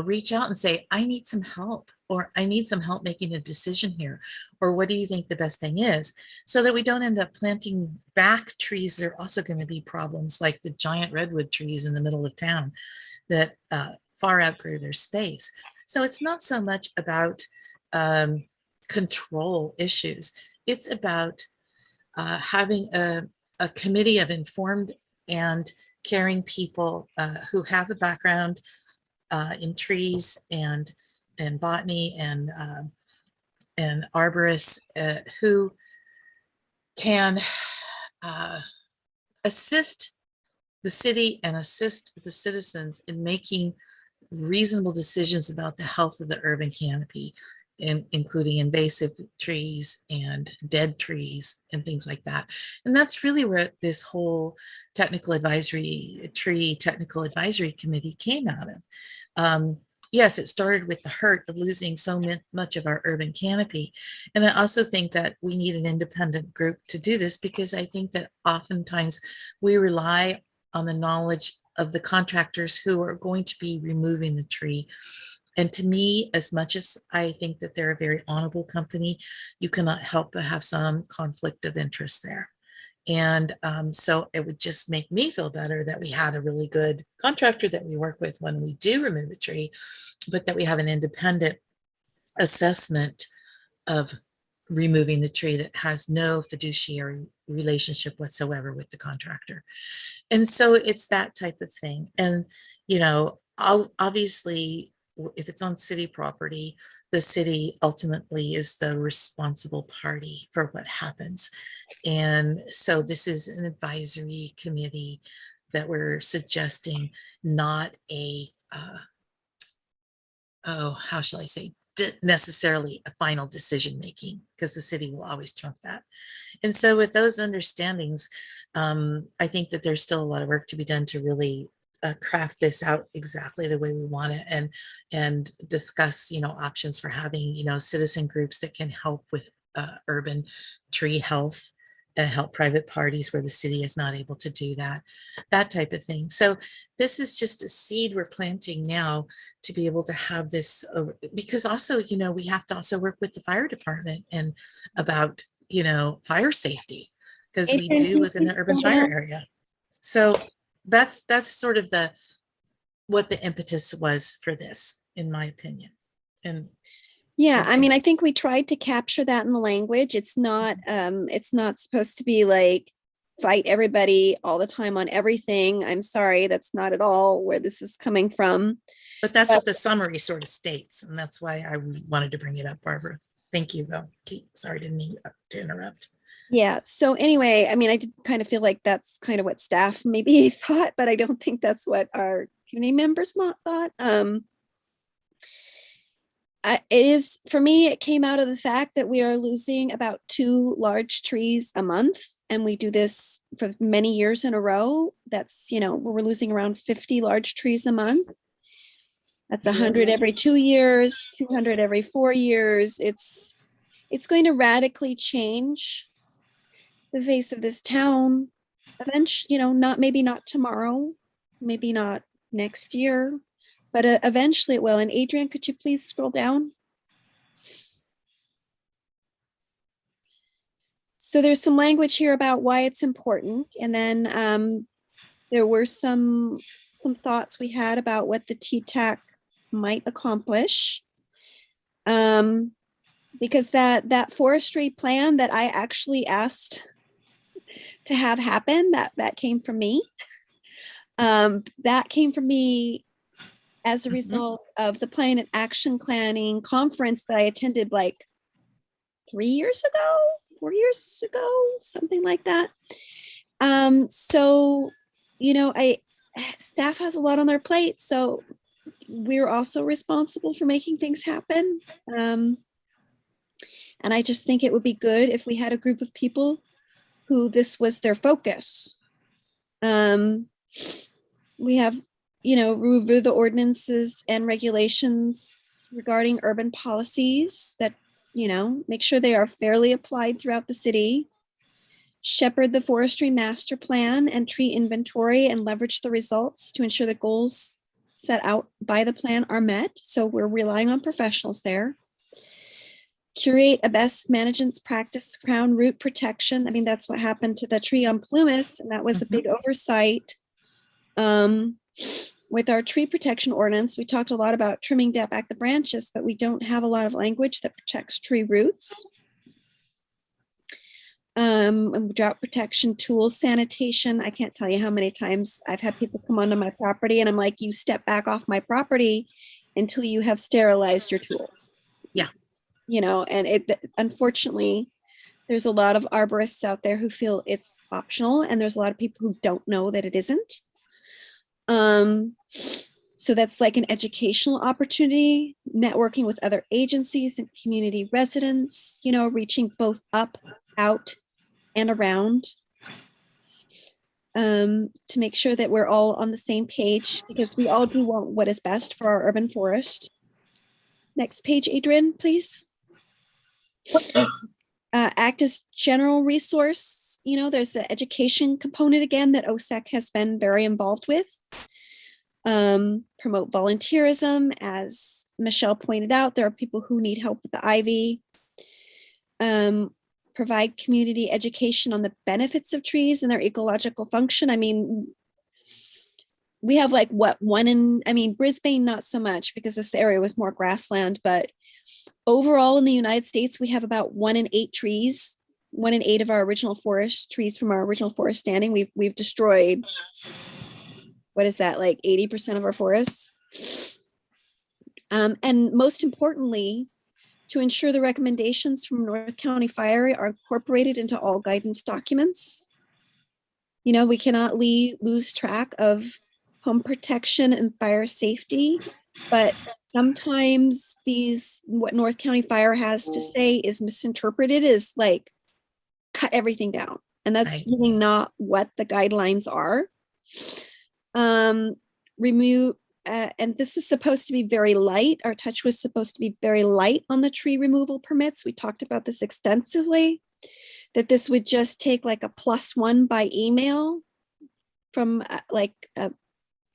reach out and say, I need some help, or I need some help making a decision here, or what do you think the best thing is? So that we don't end up planting back trees that are also going to be problems, like the giant redwood trees in the middle of town that far outgrew their space. So it's not so much about control issues. It's about having a committee of informed and caring people who have a background in trees and botany and arborists who can assist the city and assist the citizens in making reasonable decisions about the health of the urban canopy, including invasive trees and dead trees and things like that. And that's really where this whole technical advisory committee came out of. Yes, it started with the hurt of losing so much of our urban canopy. And I also think that we need an independent group to do this, because I think that oftentimes we rely on the knowledge of the contractors who are going to be removing the tree. And to me, as much as I think that they're a very honorable company, you cannot help but have some conflict of interest there. And so it would just make me feel better that we had a really good contractor that we work with when we do remove a tree, but that we have an independent assessment of removing the tree that has no fiduciary relationship whatsoever with the contractor. And so it's that type of thing. And, obviously, if it's on city property, the city ultimately is the responsible party for what happens. And so this is an advisory committee that we're suggesting, not a, how shall I say, necessarily a final decision making, because the city will always trump that. And so with those understandings, I think that there's still a lot of work to be done to really craft this out exactly the way we want it, and discuss options for having citizen groups that can help with urban tree health and help private parties where the city is not able to do that type of thing. So this is just a seed we're planting now to be able to have this, because also, we have to also work with the fire department and about, fire safety, because we do live in an urban fire area. So that's sort of what the impetus was for this, in my opinion. And yeah, I mean, I think we tried to capture that in the language. It's not supposed to be like fight everybody all the time on everything. I'm sorry, that's not at all where this is coming from. But that's what the summary sort of states. And that's why I wanted to bring it up, Barbara. Thank you, though. Sorry, didn't mean to interrupt. Yeah. So anyway, I mean, I did kind of feel like that's kind of what staff maybe thought, but I don't think that's what our community members thought. It is, for me, it came out of the fact that we are losing about 2 large trees a month. And we do this for many years in a row. That's, we're losing around 50 large trees a month. That's 100 every 2 years, 200 every 4 years. It's it's going to radically change the face of this town. Eventually, maybe not tomorrow, maybe not next year, but eventually it will. And Adrian, could you please scroll down? So there's some language here about why it's important. And then there were some thoughts we had about what the TTAC might accomplish. Because that forestry plan that I actually asked to have happen, that came from me. That came from me as a result of the Plan and Action Planning conference that I attended like 3 years ago, 4 years ago, something like that. So, staff has a lot on their plate, so we're also responsible for making things happen. And I just think it would be good if we had a group of people who this was their focus. We have, review the ordinances and regulations regarding urban policies that, make sure they are fairly applied throughout the city, shepherd the forestry master plan and tree inventory and leverage the results to ensure the goals set out by the plan are met. So we're relying on professionals there. Curate a best management practice crown root protection. I mean, that's what happened to the tree on Plumas, and that was a big oversight. With our tree protection ordinance, we talked a lot about trimming back the branches, but we don't have a lot of language that protects tree roots. And drought protection tools, sanitation. I can't tell you how many times I've had people come onto my property and I'm like, you step back off my property until you have sterilized your tools. Yeah. And unfortunately, there's a lot of arborists out there who feel it's optional, and there's a lot of people who don't know that it isn't. So that's like an educational opportunity, networking with other agencies and community residents, reaching both up, out, and around, to make sure that we're all on the same page, because we all do want what is best for our urban forest. Next page, Adrian, please. Act as general resource. There's an education component again that OSEC has been very involved with. Promote volunteerism. As Michelle pointed out, there are people who need help with the ivy. Provide community education on the benefits of trees and their ecological function. I mean, we have like Brisbane, not so much because this area was more grassland, but overall in the United States, we have about 1 in 8 trees, 1 in 8 of our original forest trees from our original forest standing. We've destroyed, what is that, like 80% of our forests? And most importantly, to ensure the recommendations from North County Fire are incorporated into all guidance documents. We cannot lose track of home protection and fire safety, but sometimes what North County Fire has to say is misinterpreted as like cut everything down. And that's really not what the guidelines are. Remove, and this is supposed to be very light. Our touch was supposed to be very light on the tree removal permits. We talked about this extensively, that this would just take like a +1 by email from like a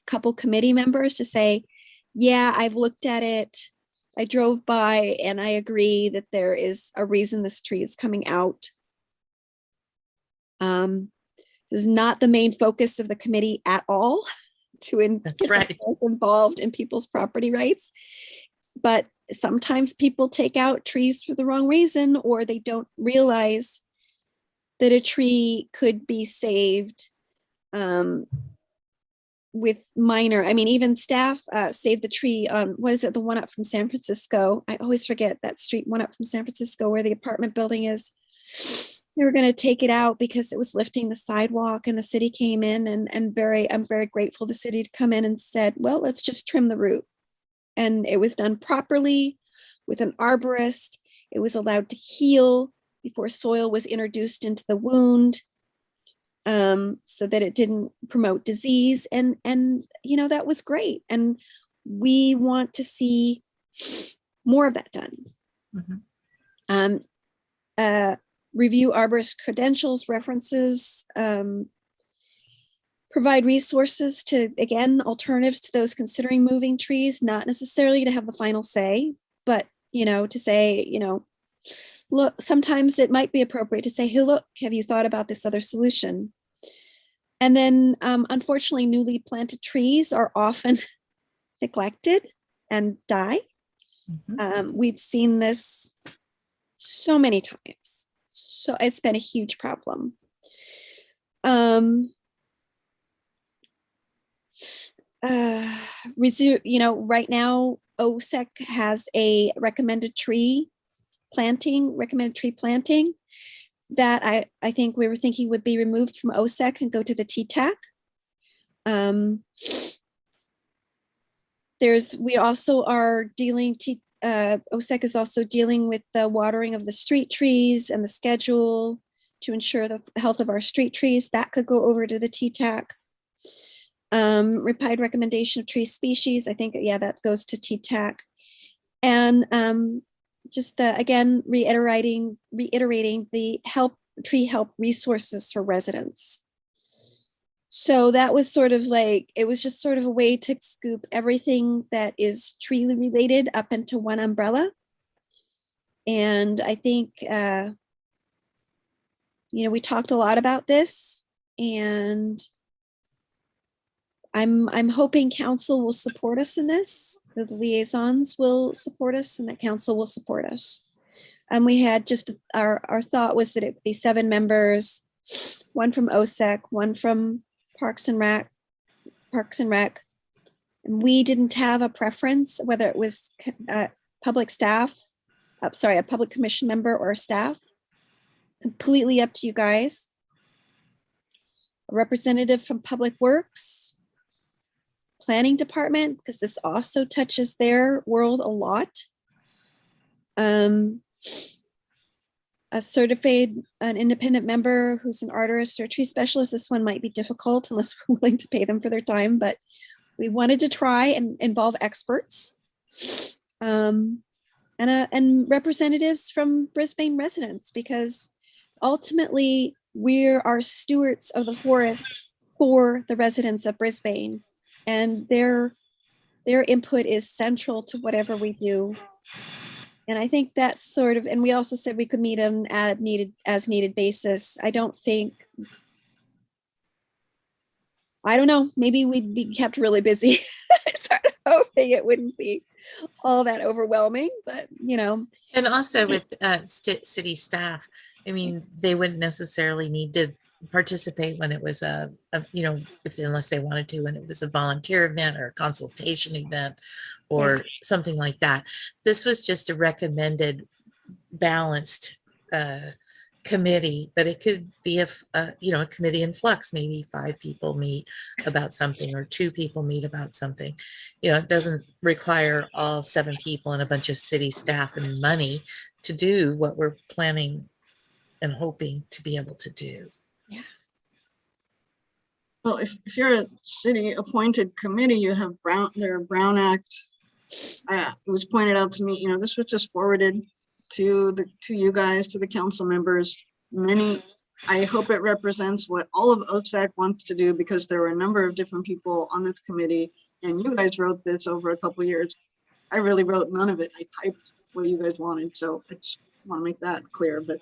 couple committee members to say, yeah, I've looked at it. I drove by and I agree that there is a reason this tree is coming out. This is not the main focus of the committee at all. That's right. Involved in people's property rights, but sometimes people take out trees for the wrong reason, or they don't realize that a tree could be saved with minor. I mean, even staff saved the tree on, what is it, the one up from San Francisco? I always forget that street, one up from San Francisco where the apartment building is. They were going to take it out because it was lifting the sidewalk, and the city came in and I'm very grateful the city to come in and said, well, let's just trim the root. And it was done properly with an arborist. It was allowed to heal before soil was introduced into the wound, so that it didn't promote disease. And that was great. And we want to see more of that done. review arborist credentials, references, provide resources to, again, alternatives to those considering moving trees, not necessarily to have the final say, but, to say, look, sometimes it might be appropriate to say, hey, look, have you thought about this other solution? And then, unfortunately, newly planted trees are often neglected and die. We've seen this so many times. So it's been a huge problem. Right now, OSEC has a recommended tree planting that I think we were thinking would be removed from OSEC and go to the TTAC. We also are dealing, OSEC is also dealing with the watering of the street trees and the schedule to ensure the health of our street trees. That could go over to the TTAC. Replied recommendation of tree species, I think, yeah, that goes to TTAC. And again, reiterating the tree help resources for residents. So that was sort of like, it was just sort of a way to scoop everything that is tree related up into one umbrella. And I think, we talked a lot about this, and I'm hoping council will support us in this, that the liaisons will support us, and that council will support us. And we had just, our thought was that it would be 7 members, 1 from OSEC, 1 from Parks and Rec. And we didn't have a preference, whether it was public staff, a public commission member or staff. Completely up to you guys. A representative from Public Works, Planning Department, because this also touches their world a lot. An independent member who's an artist or a tree specialist. This one might be difficult unless we're willing to pay them for their time, but we wanted to try and involve experts. And representatives from Brisbane residents, because ultimately we are stewards of the forest for the residents of Brisbane, and their input is central to whatever we do. And I think that's sort of, and we also said we could meet on as needed basis. I don't know, maybe we'd be kept really busy. Sort of hoping it wouldn't be all that overwhelming, but And also with city staff, I mean, they wouldn't necessarily need to participate when it was unless they wanted to, when it was a volunteer event or a consultation event or something like that. This was just a recommended balanced committee, but it could be a committee in flux. Maybe 5 people meet about something or 2 people meet about something. It doesn't require all 7 people and a bunch of city staff and money to do what we're planning and hoping to be able to do. Yeah. Well, if you're a city appointed committee, you have Brown Act. It was pointed out to me, this was just forwarded to you guys, to the council members. I hope it represents what all of OSAC wants to do, because there were a number of different people on this committee, and you guys wrote this over a couple of years. I really wrote none of it. I typed what you guys wanted, so I just want to make that clear. But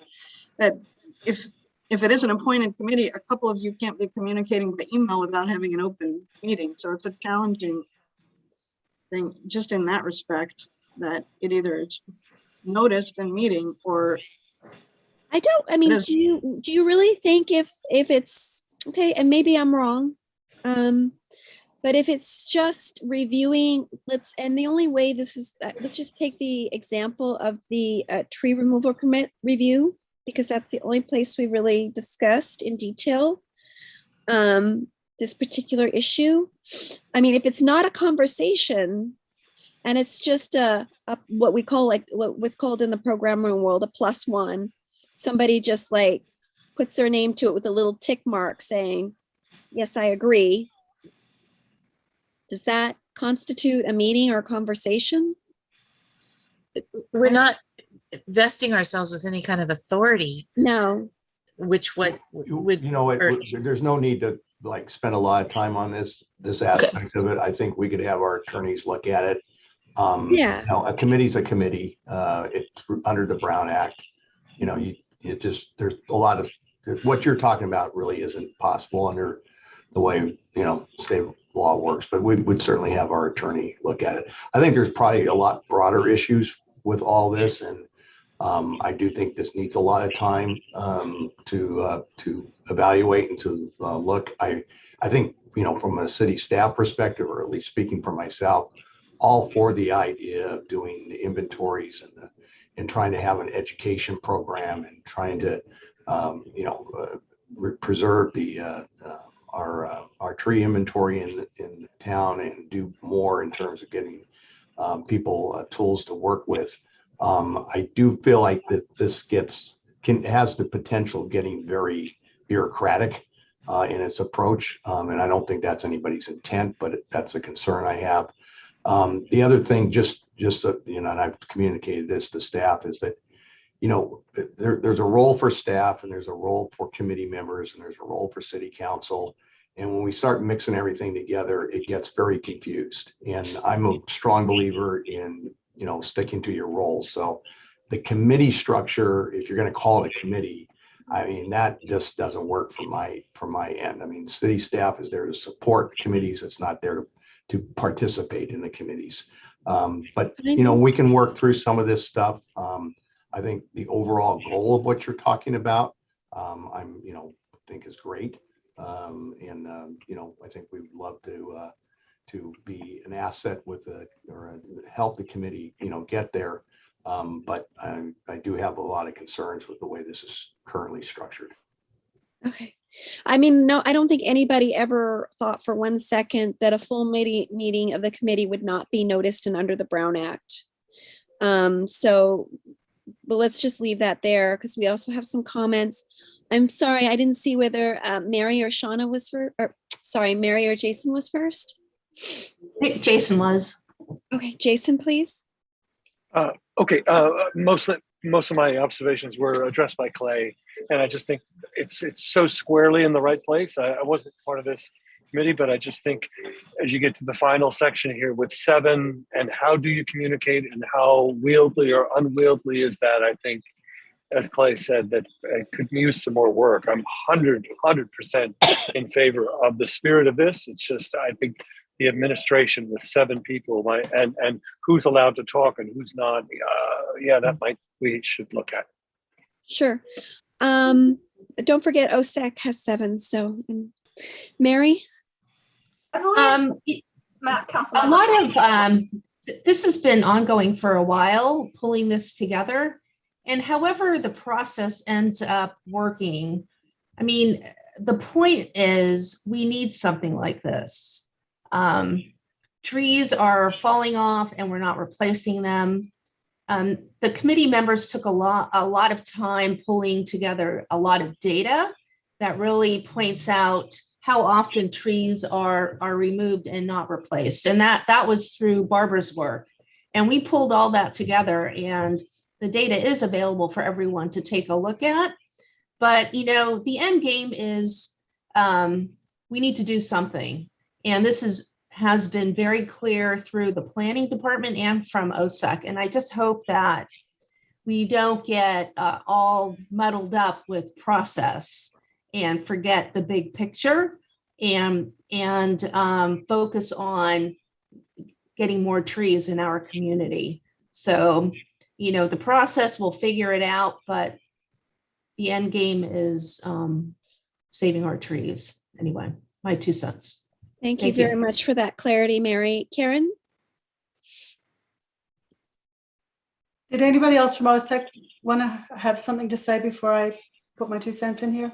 that if it is an appointed committee, a couple of you can't be communicating by email without having an open meeting. So it's a challenging thing just in that respect, that it either it's noticed in meeting or. Do you really think if it's okay, and maybe I'm wrong, but if it's just reviewing, and the only way this is, let's just take the example of the tree removal permit review, because that's the only place we really discussed in detail this particular issue. I mean, if it's not a conversation and it's just what we call, like what's called in the programming world, a +1, somebody just like puts their name to it with a little tick mark saying, yes, I agree. Does that constitute a meeting or a conversation? We're not, vesting ourselves with any kind of authority, No. which what would, You know, or- there's no need to like spend a lot of time on this aspect of it. I think we could have our attorneys look at it. Yeah. You know, a committee's a committee. It's under the Brown Act. You know, there's a lot of, what you're talking about really isn't possible under the way, you know, state law works, but we would certainly have our attorney look at it. I think there's probably a lot broader issues with all this, and I do think this needs a lot of time to evaluate and to look. I think, you know, from a city staff perspective, or at least speaking for myself, all for the idea of doing the inventories and trying to have an education program and trying to you know, preserve our tree inventory in the town and do more in terms of getting people tools to work with. I do feel like that this has the potential of getting very bureaucratic in its approach, and I don't think that's anybody's intent, but that's a concern I have. The other thing, just you know, and I've communicated this to staff, is that, you know, there's a role for staff, and there's a role for committee members, and there's a role for city council. And when we start mixing everything together, it gets very confused. And I'm a strong believer in, you know, sticking to your roles. So the committee structure, if you're going to call it a committee, I mean, that just doesn't work from my end. I mean, city staff is there to support the committees. It's not there to participate in the committees. But, you know, we can work through some of this stuff. I think the overall goal of what you're talking about, you know, think is great. You know, I think we would love to be an asset or help the committee, you know, get there. But I do have a lot of concerns with the way this is currently structured. Okay. I mean, no, I don't think anybody ever thought for 1 second that a full meeting of the committee would not be noticed and under the Brown Act. But let's just leave that there, because we also have some comments. I'm sorry, I didn't see whether Mary or Shauna was Mary or Jason was first. Jason was. Okay, Jason, please. Okay, most of my observations were addressed by Clay, and I just think it's so squarely in the right place. I wasn't part of this committee, but I just think as you get to the final section here with 7, and how do you communicate and how wieldy or unwieldy is that, I think, as Clay said, that it could use some more work. I'm 100% in favor of the spirit of this. It's just, I think the administration with 7 people and who's allowed to talk and who's not. Yeah, we should look at. Sure. Don't forget OSEC has 7. So Mary? I believe A lot of this has been ongoing for a while, pulling this together. And however the process ends up working, I mean, the point is we need something like this. Trees are falling off and we're not replacing them. The committee members took a lot of time pulling together a lot of data that really points out how often trees are removed and not replaced. And that was through Barbara's work. And we pulled all that together, and the data is available for everyone to take a look at. But, you know, the end game is we need to do something. And this has been very clear through the planning department and from OSEC. And I just hope that we don't get all muddled up with process and forget the big picture and focus on getting more trees in our community. So, you know, the process, we'll figure it out, but the end game is saving our trees. Anyway, my 2 cents. Thank you very much for that clarity, Mary. Karen? Did anybody else from OSEC want to have something to say before I put my 2 cents in here?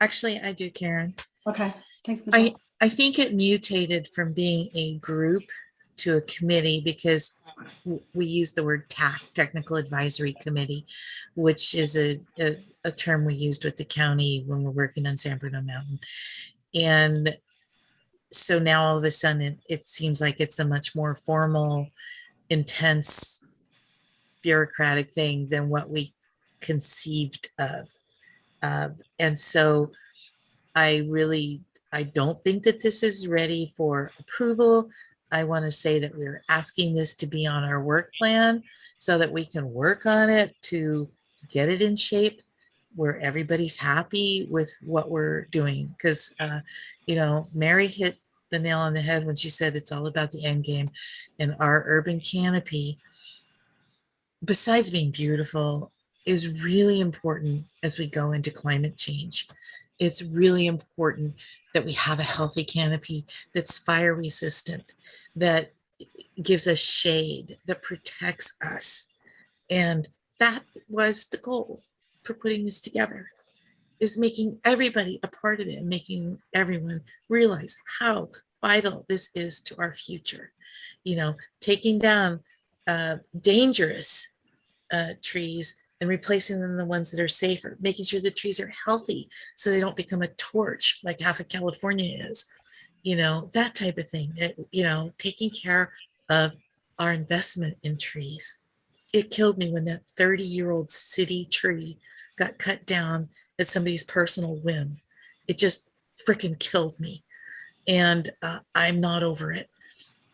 Actually, I do, Karen. Okay, thanks, Michelle. I think it mutated from being a group to a committee because we use the word TAC, Technical Advisory Committee, which is a term we used with the county when we're working on San Bruno Mountain. And so now all of a sudden it seems like it's a much more formal, intense bureaucratic thing than what we conceived of. And so I don't think that this is ready for approval. I want to say that we're asking this to be on our work plan so that we can work on it to get it in shape where everybody's happy with what we're doing. Because, Mary hit the nail on the head when she said it's all about the end game. And our urban canopy, besides being beautiful, is really important as we go into climate change. It's really important that we have a healthy canopy that's fire resistant, that gives us shade, that protects us. And that was the goal for putting this together, is making everybody a part of it and making everyone realize how vital this is to our future. Taking down dangerous trees and replacing them with the ones that are safer, making sure the trees are healthy so they don't become a torch like half of California is, that type of thing, taking care of our investment in trees. It killed me when that 30-year-old city tree got cut down at somebody's personal whim. It just freaking killed me. And I'm not over it.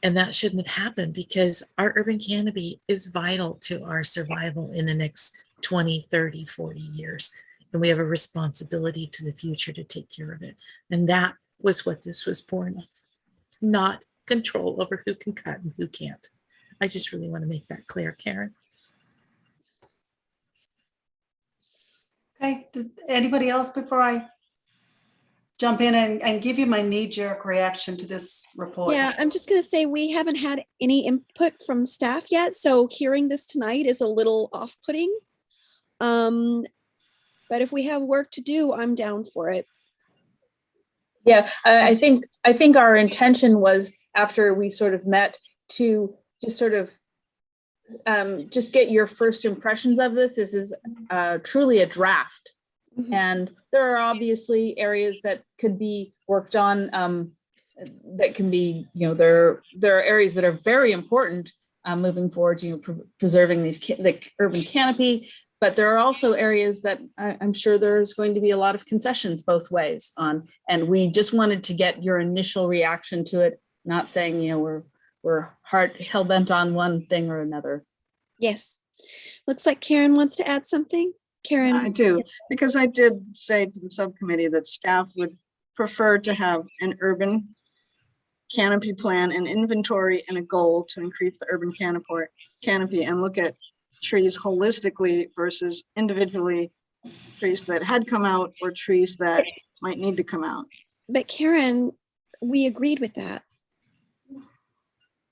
And that shouldn't have happened, because our urban canopy is vital to our survival in the next 20, 30, 40 years. And we have a responsibility to the future to take care of it. And that was what this was born of, not control over who can cut and who can't. I just really want to make that clear, Karen. Okay, does anybody else before I jump in and give you my knee-jerk reaction to this report? Yeah, I'm just going to say we haven't had any input from staff yet, so hearing this tonight is a little off-putting. But if we have work to do, I'm down for it. Yeah, I think our intention was, after we sort of met, to just sort of just get your first impressions of this. This is truly a draft. Mm-hmm. And there are obviously areas that could be worked on, that can be, there are areas that are very important moving forward, preserving the urban canopy. But there are also areas that I'm sure there's going to be a lot of concessions both ways on. And we just wanted to get your initial reaction to it, not saying, we're hell-bent on one thing or another. Yes. Looks like Karen wants to add something. Karen. I do, because I did say to the subcommittee that staff would prefer to have an urban canopy plan, an inventory, and a goal to increase the urban canopy and look at trees holistically versus individually, trees that had come out or trees that might need to come out. But Karen, we agreed with that.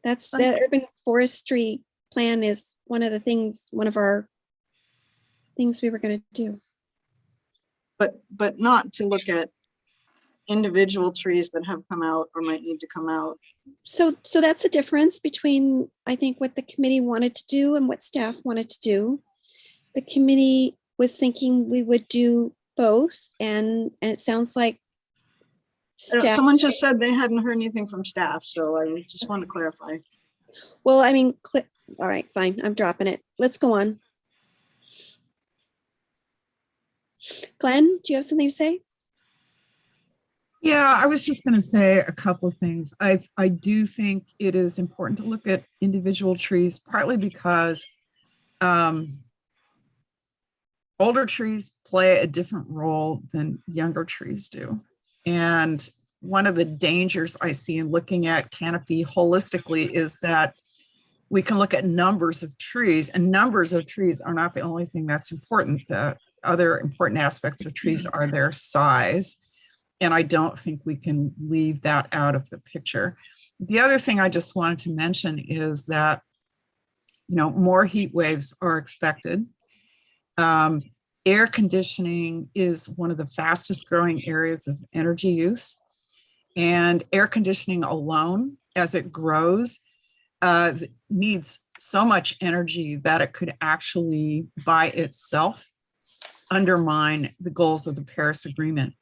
That's the urban forestry plan is one of our things we were going to do. But not to look at individual trees that have come out or might need to come out. So that's a difference between, I think, what the committee wanted to do and what staff wanted to do. The committee was thinking we would do both, and it sounds like staff. Someone just said they hadn't heard anything from staff, so I just want to clarify. Well, I mean, all right, fine, I'm dropping it. Let's go on. Glenn, do you have something to say? Yeah, I was just going to say a couple of things. I do think it is important to look at individual trees, partly because older trees play a different role than younger trees do. And one of the dangers I see in looking at canopy holistically is that we can look at numbers of trees, and numbers of trees are not the only thing that's important. The other important aspects of trees are their size. And I don't think we can leave that out of the picture. The other thing I just wanted to mention is that, more heat waves are expected. Air conditioning is one of the fastest growing areas of energy use. And air conditioning alone, as it grows, needs so much energy that it could actually by itself undermine the goals of the Paris Agreement.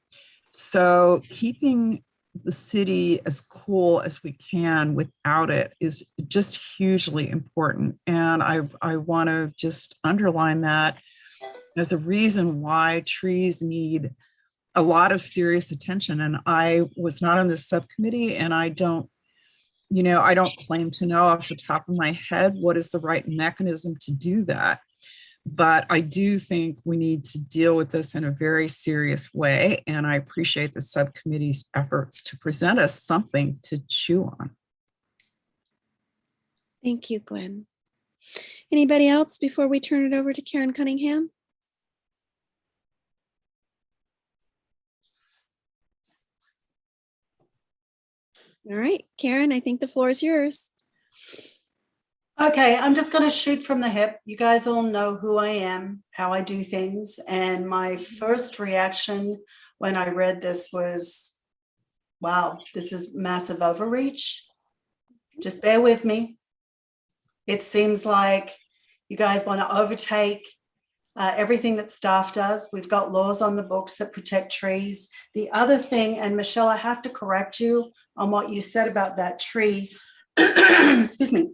So keeping the city as cool as we can without it is just hugely important. And I want to just underline that as a reason why trees need a lot of serious attention. And I was not on this subcommittee, and I don't claim to know off the top of my head what is the right mechanism to do that. But I do think we need to deal with this in a very serious way. And I appreciate the subcommittee's efforts to present us something to chew on. Thank you, Glenn. Anybody else before we turn it over to Karen Cunningham? All right, Karen, I think the floor is yours. Okay, I'm just going to shoot from the hip. You guys all know who I am, how I do things. And my first reaction when I read this was, wow, this is massive overreach. Just bear with me. It seems like you guys want to overtake everything that staff does. We've got laws on the books that protect trees. The other thing, and Michelle, I have to correct you on what you said about that tree, excuse me,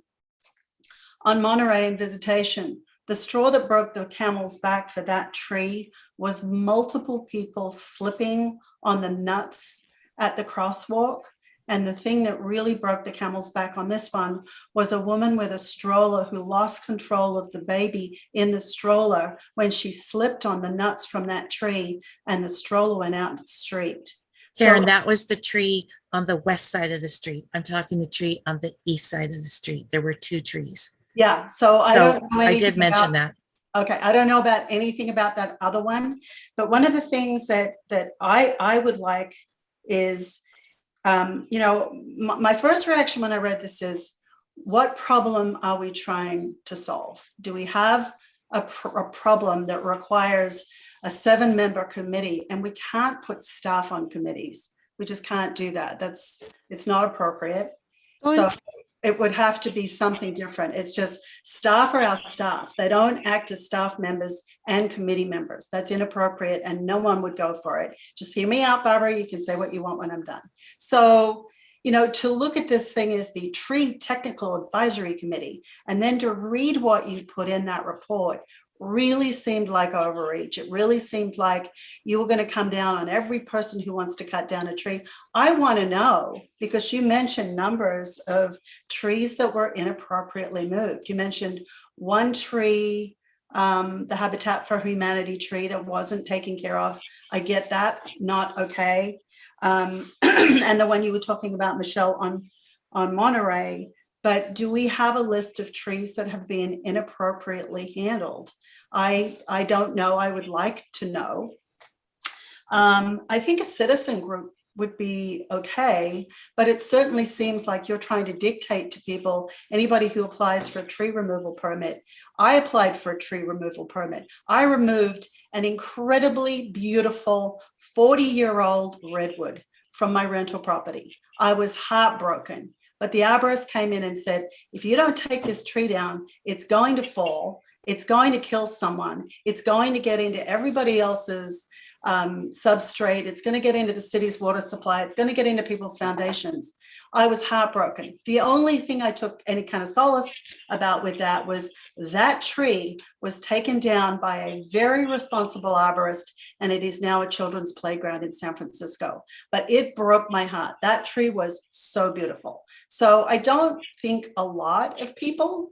on Monterey and Visitation. The straw that broke the camel's back for that tree was multiple people slipping on the nuts at the crosswalk. And the thing that really broke the camel's back on this one was a woman with a stroller who lost control of the baby in the stroller when she slipped on the nuts from that tree and the stroller went out into the street. Karen, that was the tree on the west side of the street. I'm talking the tree on the east side of the street. There were two trees. Yeah, so I did mention that. Okay, I don't know about anything about that other one, but one of the things that I would like is, my first reaction when I read this is, what problem are we trying to solve? Do we have a problem that requires a 7-member committee, and we can't put staff on committees? We just can't do that. It's not appropriate. So it would have to be something different. It's just staff are our staff. They don't act as staff members and committee members. That's inappropriate and no one would go for it. Just hear me out, Barbara. You can say what you want when I'm done. So, to look at this thing as the Tree Technical Advisory Committee and then to read what you put in that report really seemed like overreach. It really seemed like you were going to come down on every person who wants to cut down a tree. I want to know, because you mentioned numbers of trees that were inappropriately moved. You mentioned one tree, the Habitat for Humanity tree that wasn't taken care of. I get that, not okay. And the one you were talking about, Michelle, on Monterey. But do we have a list of trees that have been inappropriately handled? I don't know. I would like to know. I think a citizen group would be okay, but it certainly seems like you're trying to dictate to people, anybody who applies for a tree removal permit. I applied for a tree removal permit. I removed an incredibly beautiful 40-year-old redwood from my rental property. I was heartbroken. But the arborist came in and said, if you don't take this tree down, it's going to fall. It's going to kill someone. It's going to get into everybody else's substrate. It's going to get into the city's water supply. It's going to get into people's foundations. I was heartbroken. The only thing I took any kind of solace about with that was that tree was taken down by a very responsible arborist, and it is now a children's playground in San Francisco. But it broke my heart. That tree was so beautiful. So I don't think a lot of people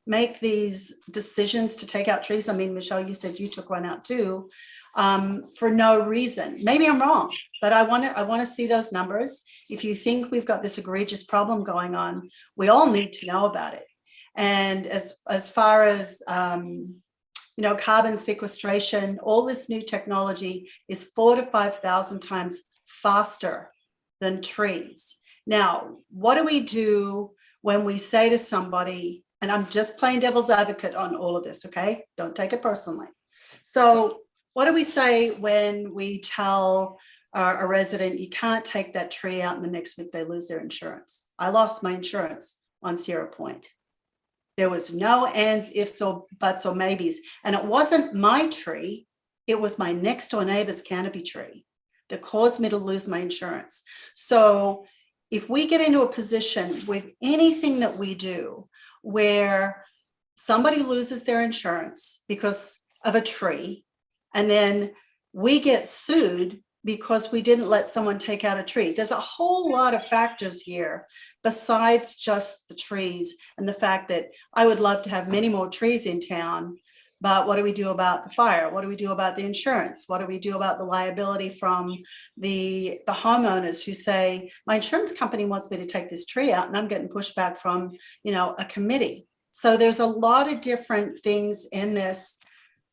make these decisions to take out trees. I mean, Michelle, you said you took one out too, for no reason. Maybe I'm wrong, but I want to see those numbers. If you think we've got this egregious problem going on, we all need to know about it. And as far as carbon sequestration, all this new technology is 4,000 to 5,000 times faster than trees. Now, what do we do when we say to somebody, and I'm just playing devil's advocate on all of this, okay? Don't take it personally. So what do we say when we tell a resident, you can't take that tree out and the next week they lose their insurance? I lost my insurance on Sierra Point. There was no ands, ifs, or buts, or maybes. And it wasn't my tree. It was my next door neighbor's canopy tree. that caused me to lose my insurance. So if we get into a position with anything that we do where somebody loses their insurance because of a tree, and then we get sued because we didn't let someone take out a tree. There's a whole lot of factors here besides just the trees and the fact that I would love to have many more trees in town. But what do we do about the fire? What do we do about the insurance? What do we do about the liability from the homeowners who say, my insurance company wants me to take this tree out and I'm getting pushback from, a committee. So there's a lot of different things in this.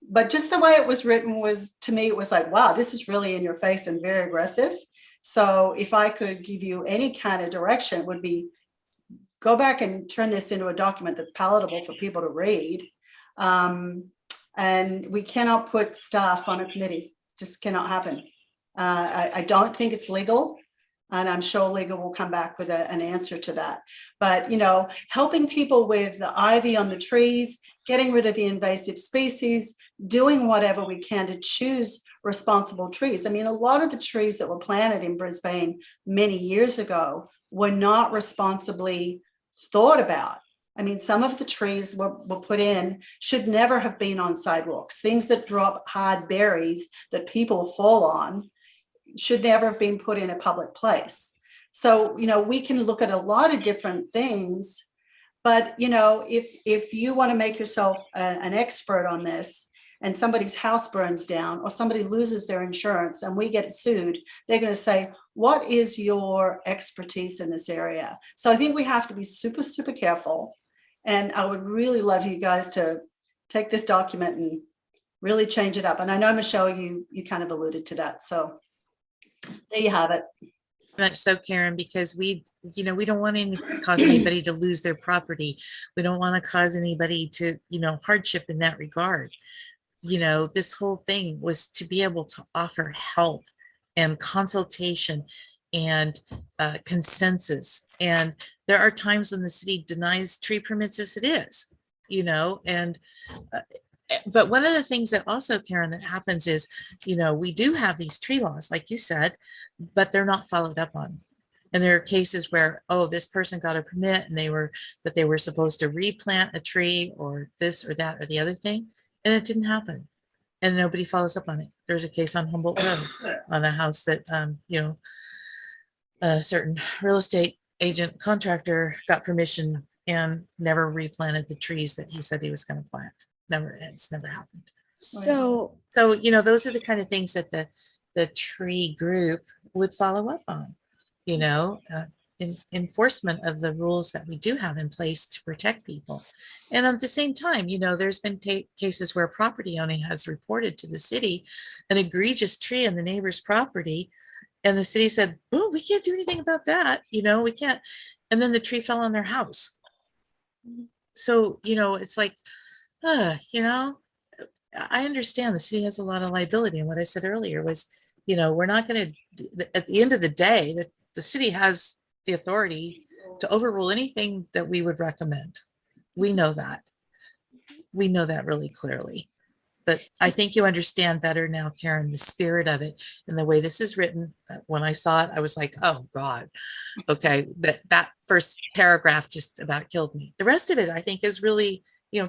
But just the way it was written was, to me, it was like, wow, this is really in your face and very aggressive. So if I could give you any kind of direction, it would be go back and turn this into a document that's palatable for people to read. And we cannot put staff on a committee, just cannot happen. I don't think it's legal. And I'm sure legal will come back with an answer to that. But, helping people with the ivy on the trees, getting rid of the invasive species, doing whatever we can to choose responsible trees. I mean, a lot of the trees that were planted in Brisbane many years ago were not responsibly thought about. I mean, some of the trees were put in should never have been on sidewalks. Things that drop hard berries that people fall on should never have been put in a public place. So, we can look at a lot of different things, but, if you want to make yourself an expert on this and somebody's house burns down or somebody loses their insurance and we get sued, they're going to say, what is your expertise in this area? So I think we have to be super, super careful. And I would really love you guys to take this document and really change it up. And I know, Michelle, you kind of alluded to that. So there you have it. Much so, Karen, because we don't want to cause anybody to lose their property. We don't want to cause anybody to, hardship in that regard. This whole thing was to be able to offer help and consultation and consensus. And there are times when the city denies tree permits as it is, but one of the things that also, Karen, that happens is, we do have these tree laws, like you said, but they're not followed up on. And there are cases where, this person got a permit and they were supposed to replant a tree or this or that or the other thing, and it didn't happen. And nobody follows up on it. There's a case on Humboldt Road on a house that, a certain real estate agent contractor got permission and never replanted the trees that he said he was going to plant. It's never happened. So, those are the kind of things that the tree group would follow up on, enforcement of the rules that we do have in place to protect people. And at the same time, there's been cases where property owner has reported to the city an egregious tree on the neighbor's property. And the city said, oh, we can't do anything about that. We can't. And then the tree fell on their house. So, it's like, I understand the city has a lot of liability. And what I said earlier was, we're not going to, at the end of the day, the city has the authority to overrule anything that we would recommend. We know that. We know that really clearly. But I think you understand better now, Karen, the spirit of it and the way this is written. When I saw it, I was like, oh God, okay. That first paragraph just about killed me. The rest of it, I think, is really,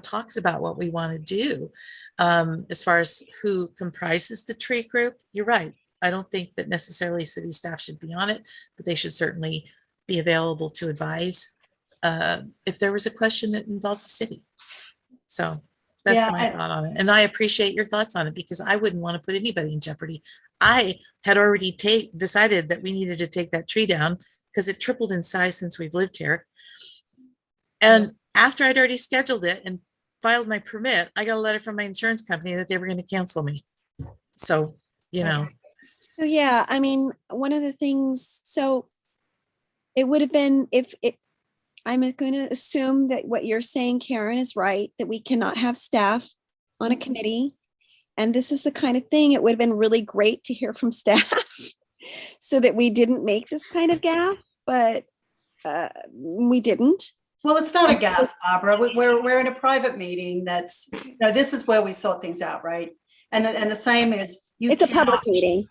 talks about what we want to do. As far as who comprises the tree group, you're right. I don't think that necessarily city staff should be on it, but they should certainly be available to advise if there was a question that involved the city. So that's my thought on it. And I appreciate your thoughts on it because I wouldn't want to put anybody in jeopardy. I had already decided that we needed to take that tree down because it tripled in size since we've lived here. And after I'd already scheduled it and filed my permit, I got a letter from my insurance company that they were going to cancel me. So, So yeah, I mean, one of the things, so it would have been I'm going to assume that what you're saying, Karen, is right, that we cannot have staff on a committee. And this is the kind of thing, it would have been really great to hear from staff so that we didn't make this kind of gaffe, but we didn't. Well, it's not a gaffe, Barbara. We're in a private meeting. This is where we sort things out, right? And the same is, It's a public meeting.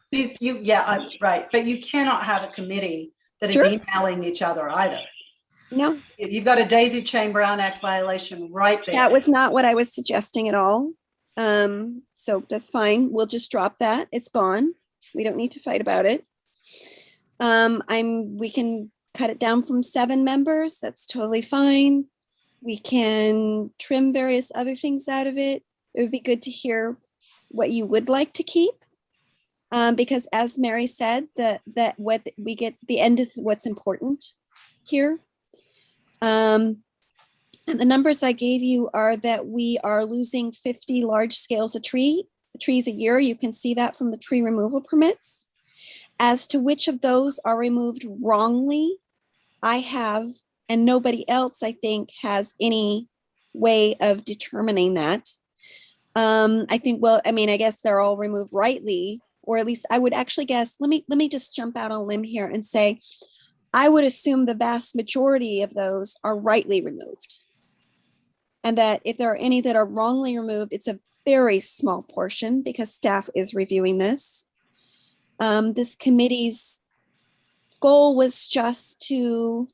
Right, but you cannot have a committee that is Sure. emailing each other either. No, You've got a daisy chain Brown Act violation right there. that was not what I was suggesting at all. So that's fine. We'll just drop that. It's gone. We don't need to fight about it. We can cut it down from 7 members. That's totally fine. We can trim various other things out of it. It would be good to hear what you would like to keep. Because as Mary said, that what we get, the end is what's important here. And the numbers I gave you are that we are losing 50 large scales of trees a year. You can see that from the tree removal permits. As to which of those are removed wrongly, I have, and nobody else, I think, has any way of determining that. I think, well, I mean, I guess they're all removed rightly, or at least I would actually guess, let me just jump out on a limb here and say, I would assume the vast majority of those are rightly removed. And that if there are any that are wrongly removed, it's a very small portion because staff is reviewing this. This committee's goal was just to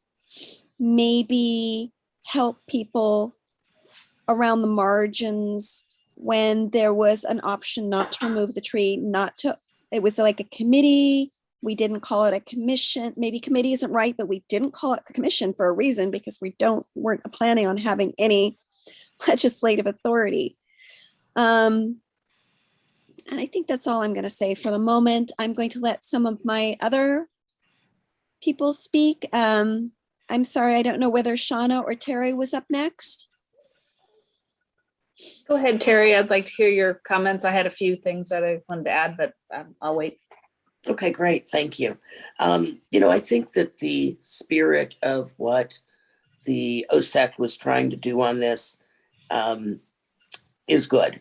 maybe help people around the margins when there was an option not to remove the tree, it was like a committee. We didn't call it a commission. Maybe committee isn't right, but we didn't call it a commission for a reason because weren't planning on having any legislative authority. And I think that's all I'm going to say for the moment. I'm going to let some of my other people speak. I'm sorry, I don't know whether Shauna or Terry was up next. Go ahead, Terry. I'd like to hear your comments. I had a few things that I wanted to add, but I'll wait. Okay, great. Thank you. I think that the spirit of what the OSEC was trying to do on this is good.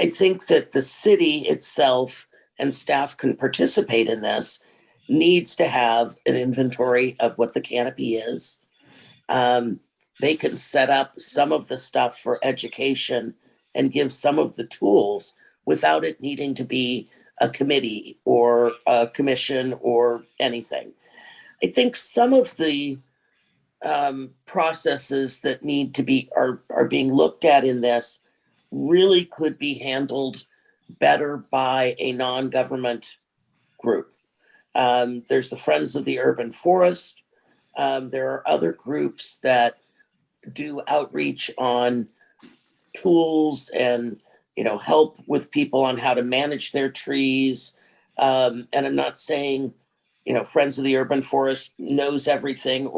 I think that the city itself and staff can participate in this, needs to have an inventory of what the canopy is. They can set up some of the stuff for education and give some of the tools without it needing to be a committee or a commission or anything. I think some of the processes that need to be are being looked at in this really could be handled better by a non-government group. There's the Friends of the Urban Forest. There are other groups that do outreach on tools and help with people on how to manage their trees. And I'm not saying Friends of the Urban Forest knows everything,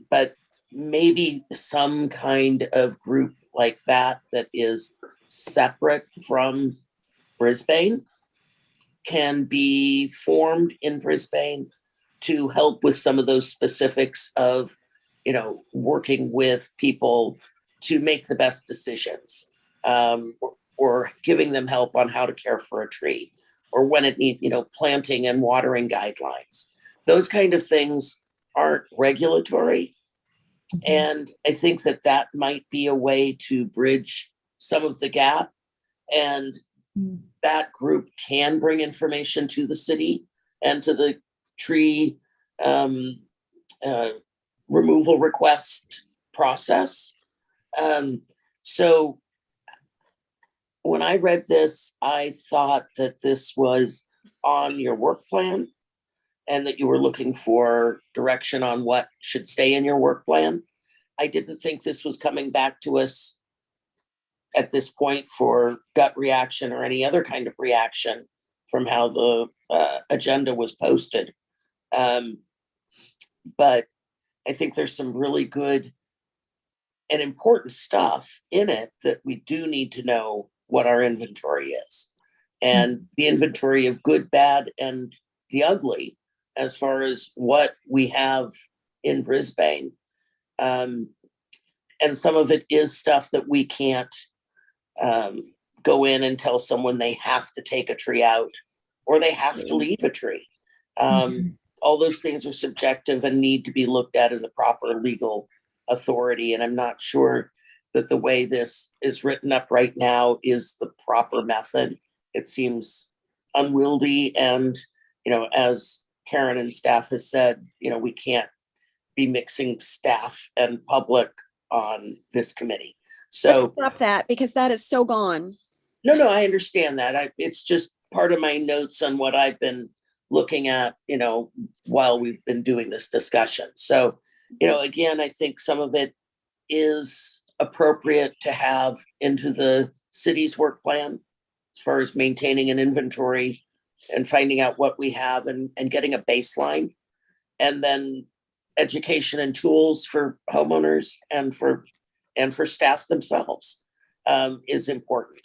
but maybe some kind of group like that is separate from Brisbane can be formed in Brisbane to help with some of those specifics of working with people to make the best decisions, or giving them help on how to care for a tree, or when it needs, planting and watering guidelines. Those kind of things aren't regulatory. And I think that might be a way to bridge some of the gap. And that group can bring information to the city and to the tree removal request process. So when I read this, I thought that this was on your work plan and that you were looking for direction on what should stay in your work plan. I didn't think this was coming back to us at this point for gut reaction or any other kind of reaction from how the agenda was posted. But I think there's some really good and important stuff in it that we do need to know what our inventory is, and the inventory of good, bad, and the ugly as far as what we have in Brisbane. And some of it is stuff that we can't go in and tell someone they have to take a tree out or they have to leave a tree. All those things are subjective and need to be looked at in the proper legal authority. And I'm not sure that the way this is written up right now is the proper method. It seems unwieldy, and, you know, as Karen and staff has said, you know, we can't be mixing staff and public on this committee. So Let's stop that, because that is so gone. no, I understand that. It's just part of my notes on what I've been looking at, you know, while we've been doing this discussion. So, you know, again, I think some of it is appropriate to have into the city's work plan as far as maintaining an inventory and finding out what we have and getting a baseline, and then education and tools for homeowners and for staff themselves is important.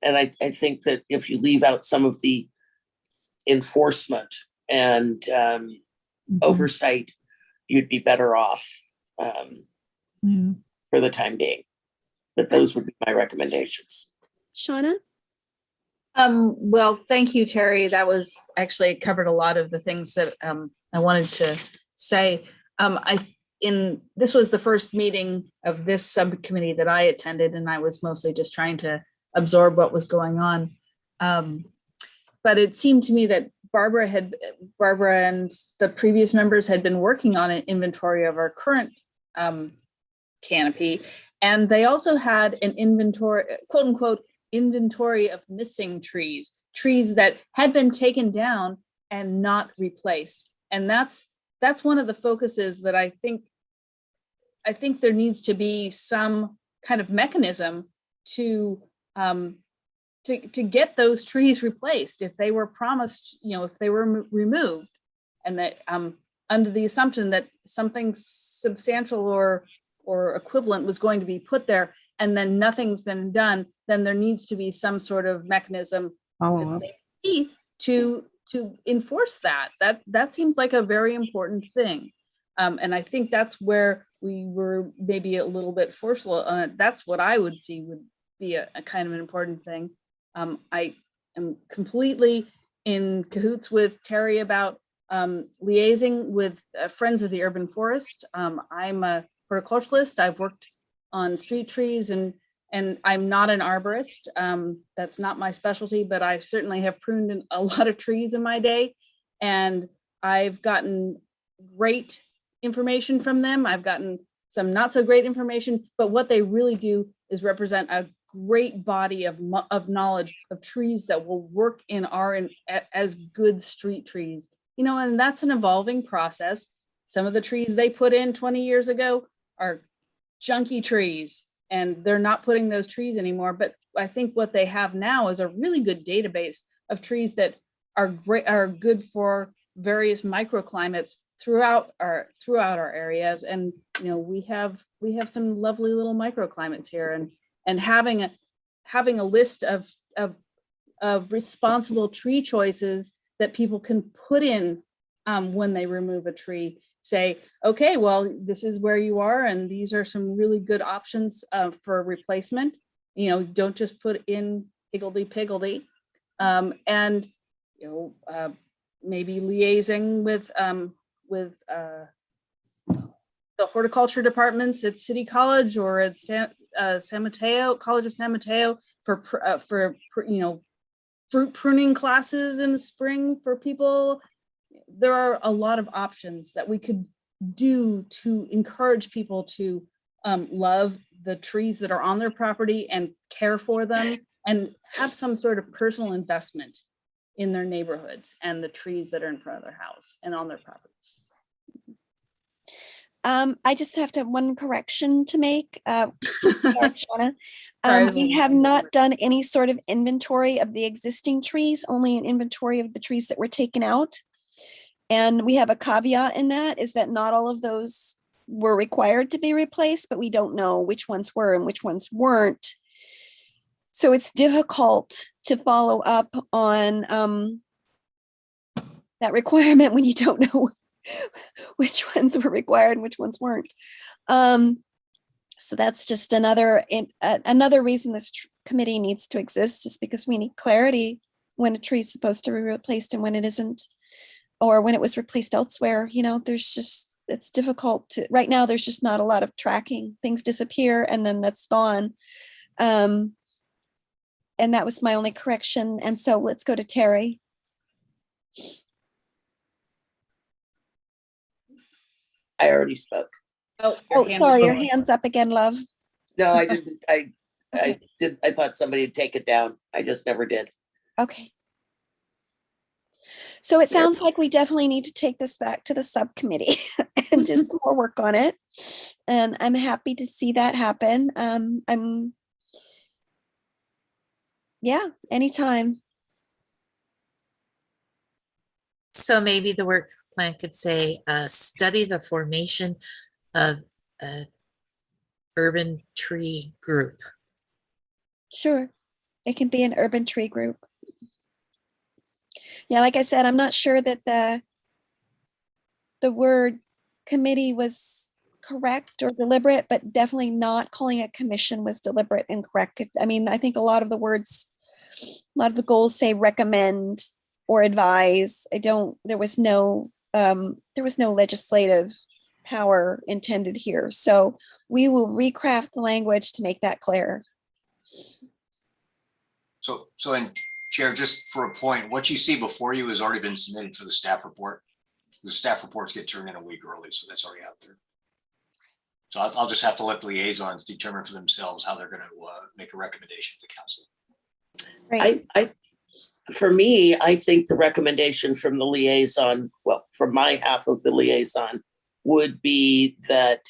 And I think that if you leave out some of the enforcement and oversight, you'd be better off for the time being. But those would be my recommendations. Shauna? Well, thank you, Terry. That was actually covered a lot of the things that I wanted to say. This was the first meeting of this subcommittee that I attended, and I was mostly just trying to absorb what was going on. But it seemed to me that Barbara and the previous members had been working on an inventory of our current canopy, and they also had an inventory, quote unquote, inventory of missing trees that had been taken down and not replaced. And that's one of the focuses that I think there needs to be some kind of mechanism to get those trees replaced if they were promised, you know, if they were removed, and that under the assumption that something substantial or equivalent was going to be put there, and then nothing's been done, then there needs to be some sort of mechanism to enforce that. That seems like a very important thing. And I think that's where we were maybe a little bit forceful on it. That's what I would see would be a kind of an important thing. I am completely in cahoots with Terry about liaising with Friends of the Urban Forest. I'm a horticulturalist. I've worked on street trees, and I'm not an arborist. That's not my specialty, but I certainly have pruned a lot of trees in my day, and I've gotten great information from them. I've gotten some not so great information, but what they really do is represent a great body of knowledge of trees that will work as good street trees, you know, and that's an evolving process. Some of the trees they put in 20 years ago are junky trees, and they're not putting those trees anymore. But I think what they have now is a really good database of trees that are good for various microclimates throughout our areas. And, you know, we have some lovely little microclimates here, and having a list of responsible tree choices that people can put in when they remove a tree. Say, okay, well, this is where you are, and these are some really good options for replacement. You know, don't just put in higgledy-piggledy. And, you know, maybe liaising with the horticulture departments at City College or at San Mateo, College of San Mateo for you know, fruit pruning classes in the spring for people. There are a lot of options that we could do to encourage people to love the trees that are on their property and care for them, and have some sort of personal investment in their neighborhoods and the trees that are in front of their house and on their properties. I just have to have one correction to make. Shauna. We have not done any sort of inventory of the existing trees, only an inventory of the trees that were taken out. And we have a caveat in that, is that not all of those were required to be replaced, but we don't know which ones were and which ones weren't. So it's difficult to follow up on that requirement when you don't know which ones were required and which ones weren't. So that's just another reason this committee needs to exist, is because we need clarity when a tree is supposed to be replaced and when it isn't, or when it was replaced elsewhere. You know, there's just it's difficult to, right now, there's just not a lot of tracking. Things disappear and then that's gone. And that was my only correction. And so let's go to Terry. I already spoke. Oh, Oh, sorry, your hand's up again, love. No, I didn't. I did. I thought somebody would take it down. I just never did. Okay. So it sounds like we definitely need to take this back to the subcommittee and do some more work on it. And I'm happy to see that happen. Yeah, anytime. So maybe the work plan could say, study the formation of a urban tree group. Sure. It can be an urban tree group. Yeah, like I said, I'm not sure that the word committee was correct or deliberate, but definitely not calling it commission was deliberate and correct. I mean, I think a lot of the words, a lot of the goals say recommend or advise. There was no legislative power intended here. So we will recraft the language to make that clear. So in Chair, just for a point, what you see before you has already been submitted for the staff report. The staff reports get turned in a week early, so that's already out there. So I'll just have to let the liaisons determine for themselves how they're going to make a recommendation to council. Right. For me, I think the recommendation from the liaison, well, from my half of the liaison, would be that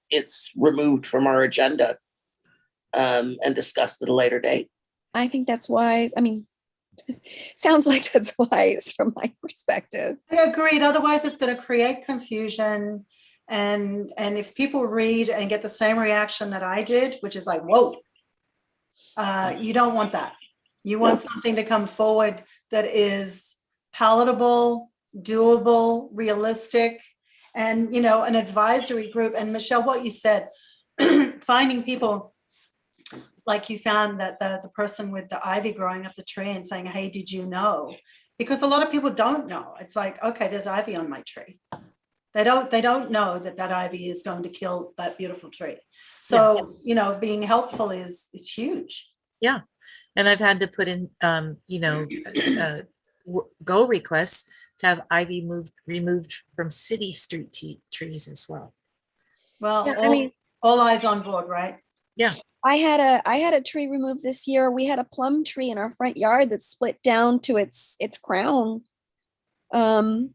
it's removed from our agenda and discussed at a later date. I think that's wise. I mean, sounds like that's wise from my perspective. I agreed. Otherwise, it's going to create confusion. And if people read and get the same reaction that I did, which is like, whoa, you don't want that. You want something to come forward that is palatable, doable, realistic, and, you know, an advisory group. And Michelle, what you said, finding people like you found that the person with the ivy growing up the tree and saying, hey, did you know? Because a lot of people don't know. It's like, okay, there's ivy on my tree. They don't know that ivy is going to kill that beautiful tree. So, you know, being helpful is huge. Yeah. And I've had to put in, go requests to have ivy removed from city street trees as well. Well, Yeah, all eyes on board, right? Yeah. I had a tree removed this year. We had a plum tree in our front yard that split down to its crown. And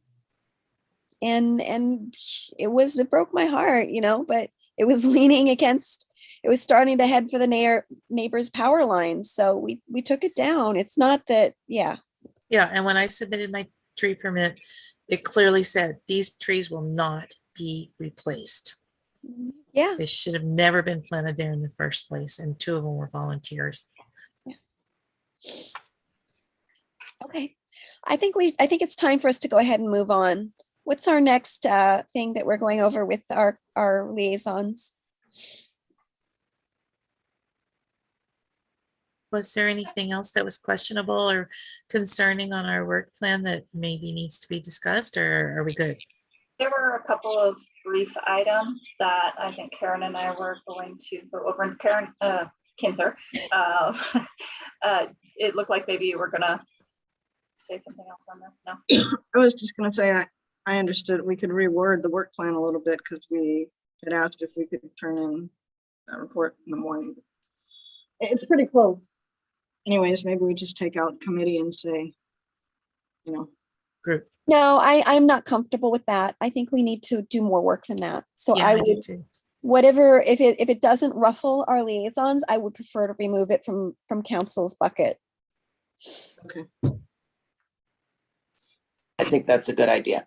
it broke my heart, you know, but it was leaning against, it was starting to head for the neighbor's power lines. So we took it down. It's not that, yeah. Yeah. And when I submitted my tree permit, it clearly said these trees will not be replaced. Yeah. They should have never been planted there in the first place. And 2 of them were volunteers. Yeah. Okay. I think it's time for us to go ahead and move on. What's our next thing that we're going over with our liaisons? Was there anything else that was questionable or concerning on our work plan that maybe needs to be discussed, or are we good? There were a couple of brief items that I think Karen and I were going to go over. And Karen Kinzer, it looked like maybe you were gonna say something else on this. No. I was just going to say, I understood we could reword the work plan a little bit because we had asked if we could turn in that report in the morning. It's pretty close. Anyways, maybe we just take out committee and say, you know. Group. No, I'm not comfortable with that. I think we need to do more work than that. So Yeah, I I do would, too. whatever, if it doesn't ruffle our liaisons, I would prefer to remove it from council's bucket. Okay. I think that's a good idea.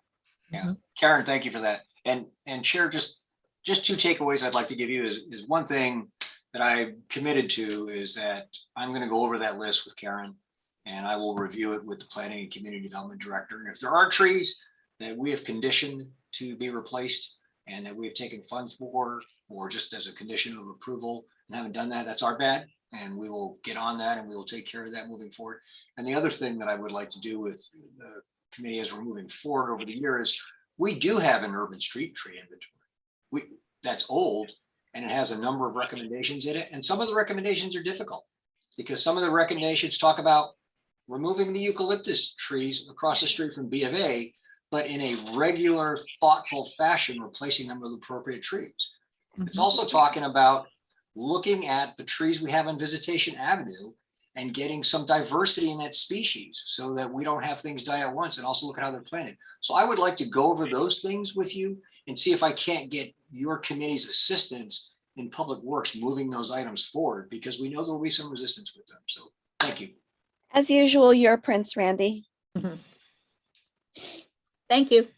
Yeah, Karen, thank you for that. And Chair, just 2 takeaways I'd like to give you is one thing that I committed to is that I'm going to go over that list with Karen and I will review it with the Planning and Community Development Director. And if there are trees that we have conditioned to be replaced and that we have taken funds for, or just as a condition of approval and haven't done that, that's our bad. And we will get on that and we will take care of that moving forward. And the other thing that I would like to do with the committee as we're moving forward over the year is we do have an urban street tree inventory. That's old, and it has a number of recommendations in it. And some of the recommendations are difficult because some of the recommendations talk about removing the eucalyptus trees across the street from B of A, but in a regular, thoughtful fashion, replacing them with appropriate trees. It's also talking about looking at the trees we have on Visitation Avenue and getting some diversity in that species so that we don't have things die at once, and also look at how they're planted. So I would like to go over those things with you and see if I can't get your committee's assistance in Public Works moving those items forward, because we know there will be some resistance with them. So thank you. As usual, you're a prince, Randy. Thank you.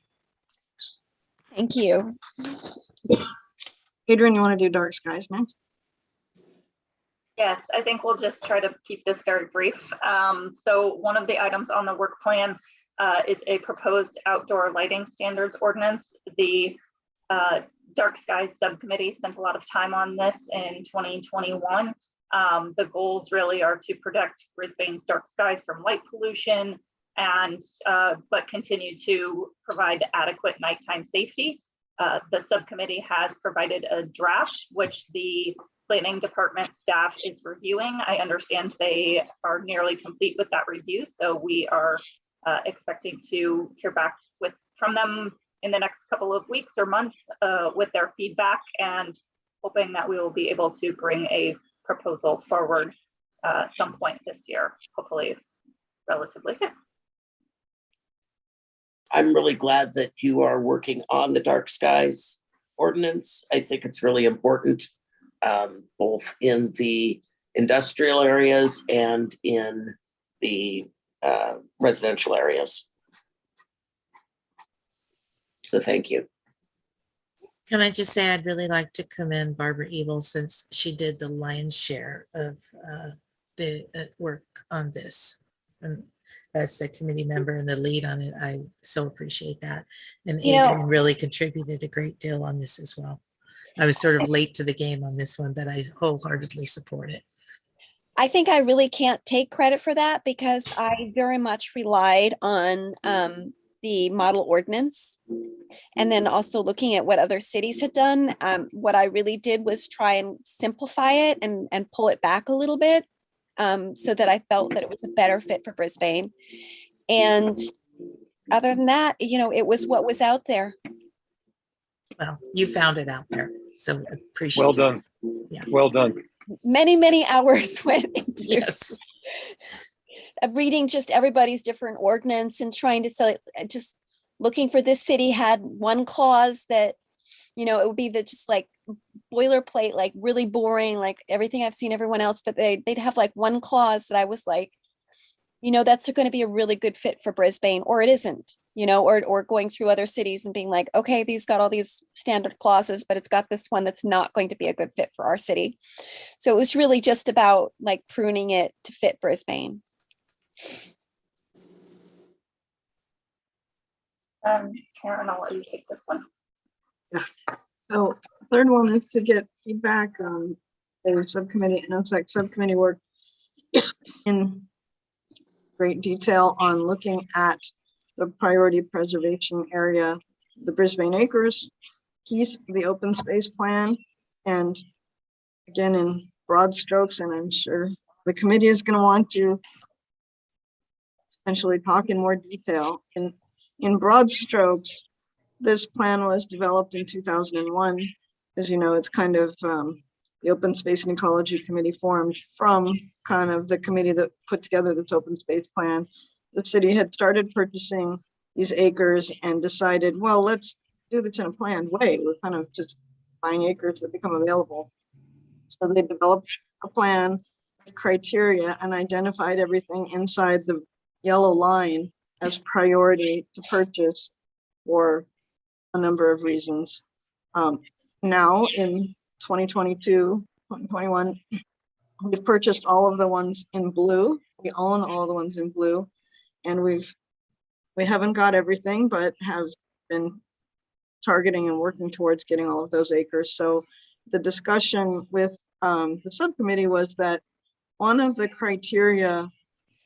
Thank you. Adrian, you want to do dark skies next? Yes, I think we'll just try to keep this very brief. So one of the items on the work plan is a proposed outdoor lighting standards ordinance. The Dark Skies Subcommittee spent a lot of time on this in 2021. The goals really are to protect Brisbane's dark skies from light pollution and but continue to provide adequate nighttime safety. The subcommittee has provided a draft, which the planning department staff is reviewing. I understand they are nearly complete with that review, so we are expecting to hear back from them in the next couple of weeks or months with their feedback, and hoping that we will be able to bring a proposal forward some point this year, hopefully relatively soon. I'm really glad that you are working on the dark skies ordinance. I think it's really important, both in the industrial areas and in the residential areas. So thank you. Can I just say I'd really like to commend Barbara Evil, since she did the lion's share of the work on this. And as the committee member and the lead on it, I so appreciate that. And Adrian really contributed a great deal on this as well. I was sort of late to the game on this one, but I wholeheartedly support it. I think I really can't take credit for that because I very much relied on the model ordinance, and then also looking at what other cities had done. What I really did was try and simplify it and pull it back a little bit, so that I felt that it was a better fit for Brisbane. And other than that, it was what was out there. Well, you found it out there, so appreciate Well it. done. Yeah. Well done. Many hours went into Yes. reading just everybody's different ordinance and trying to sell it, just looking for this city had one clause that, it would be the just like boilerplate, like really boring, like everything I've seen everyone else, but they'd have like one clause that I was like, that's going to be a really good fit for Brisbane, or it isn't, or going through other cities and being like, okay, these got all these standard clauses, but it's got this one that's not going to be a good fit for our city. So it was really just about like pruning it to fit Brisbane. Karen, I'll let you take this one. Yeah. So third one is to get feedback on the subcommittee and OSEC subcommittee work in great detail on looking at the priority preservation area, the Brisbane Acres piece of the open space plan. And again, in broad strokes, and I'm sure the committee is going to want to potentially talk in more detail. In broad strokes, this plan was developed in 2001. As you know, it's kind of the Open Space and Ecology Committee formed from kind of the committee that put together this open space plan. The city had started purchasing these acres and decided, well, let's do this in a planned way. We're kind of just buying acres that become available. So they developed a plan with criteria and identified everything inside the yellow line as priority to purchase for a number of reasons. Now in 2022, 2021, we've purchased all of the ones in blue. We own all the ones in blue, and we haven't got everything, but have been targeting and working towards getting all of those acres. So the discussion with the subcommittee was that one of the criteria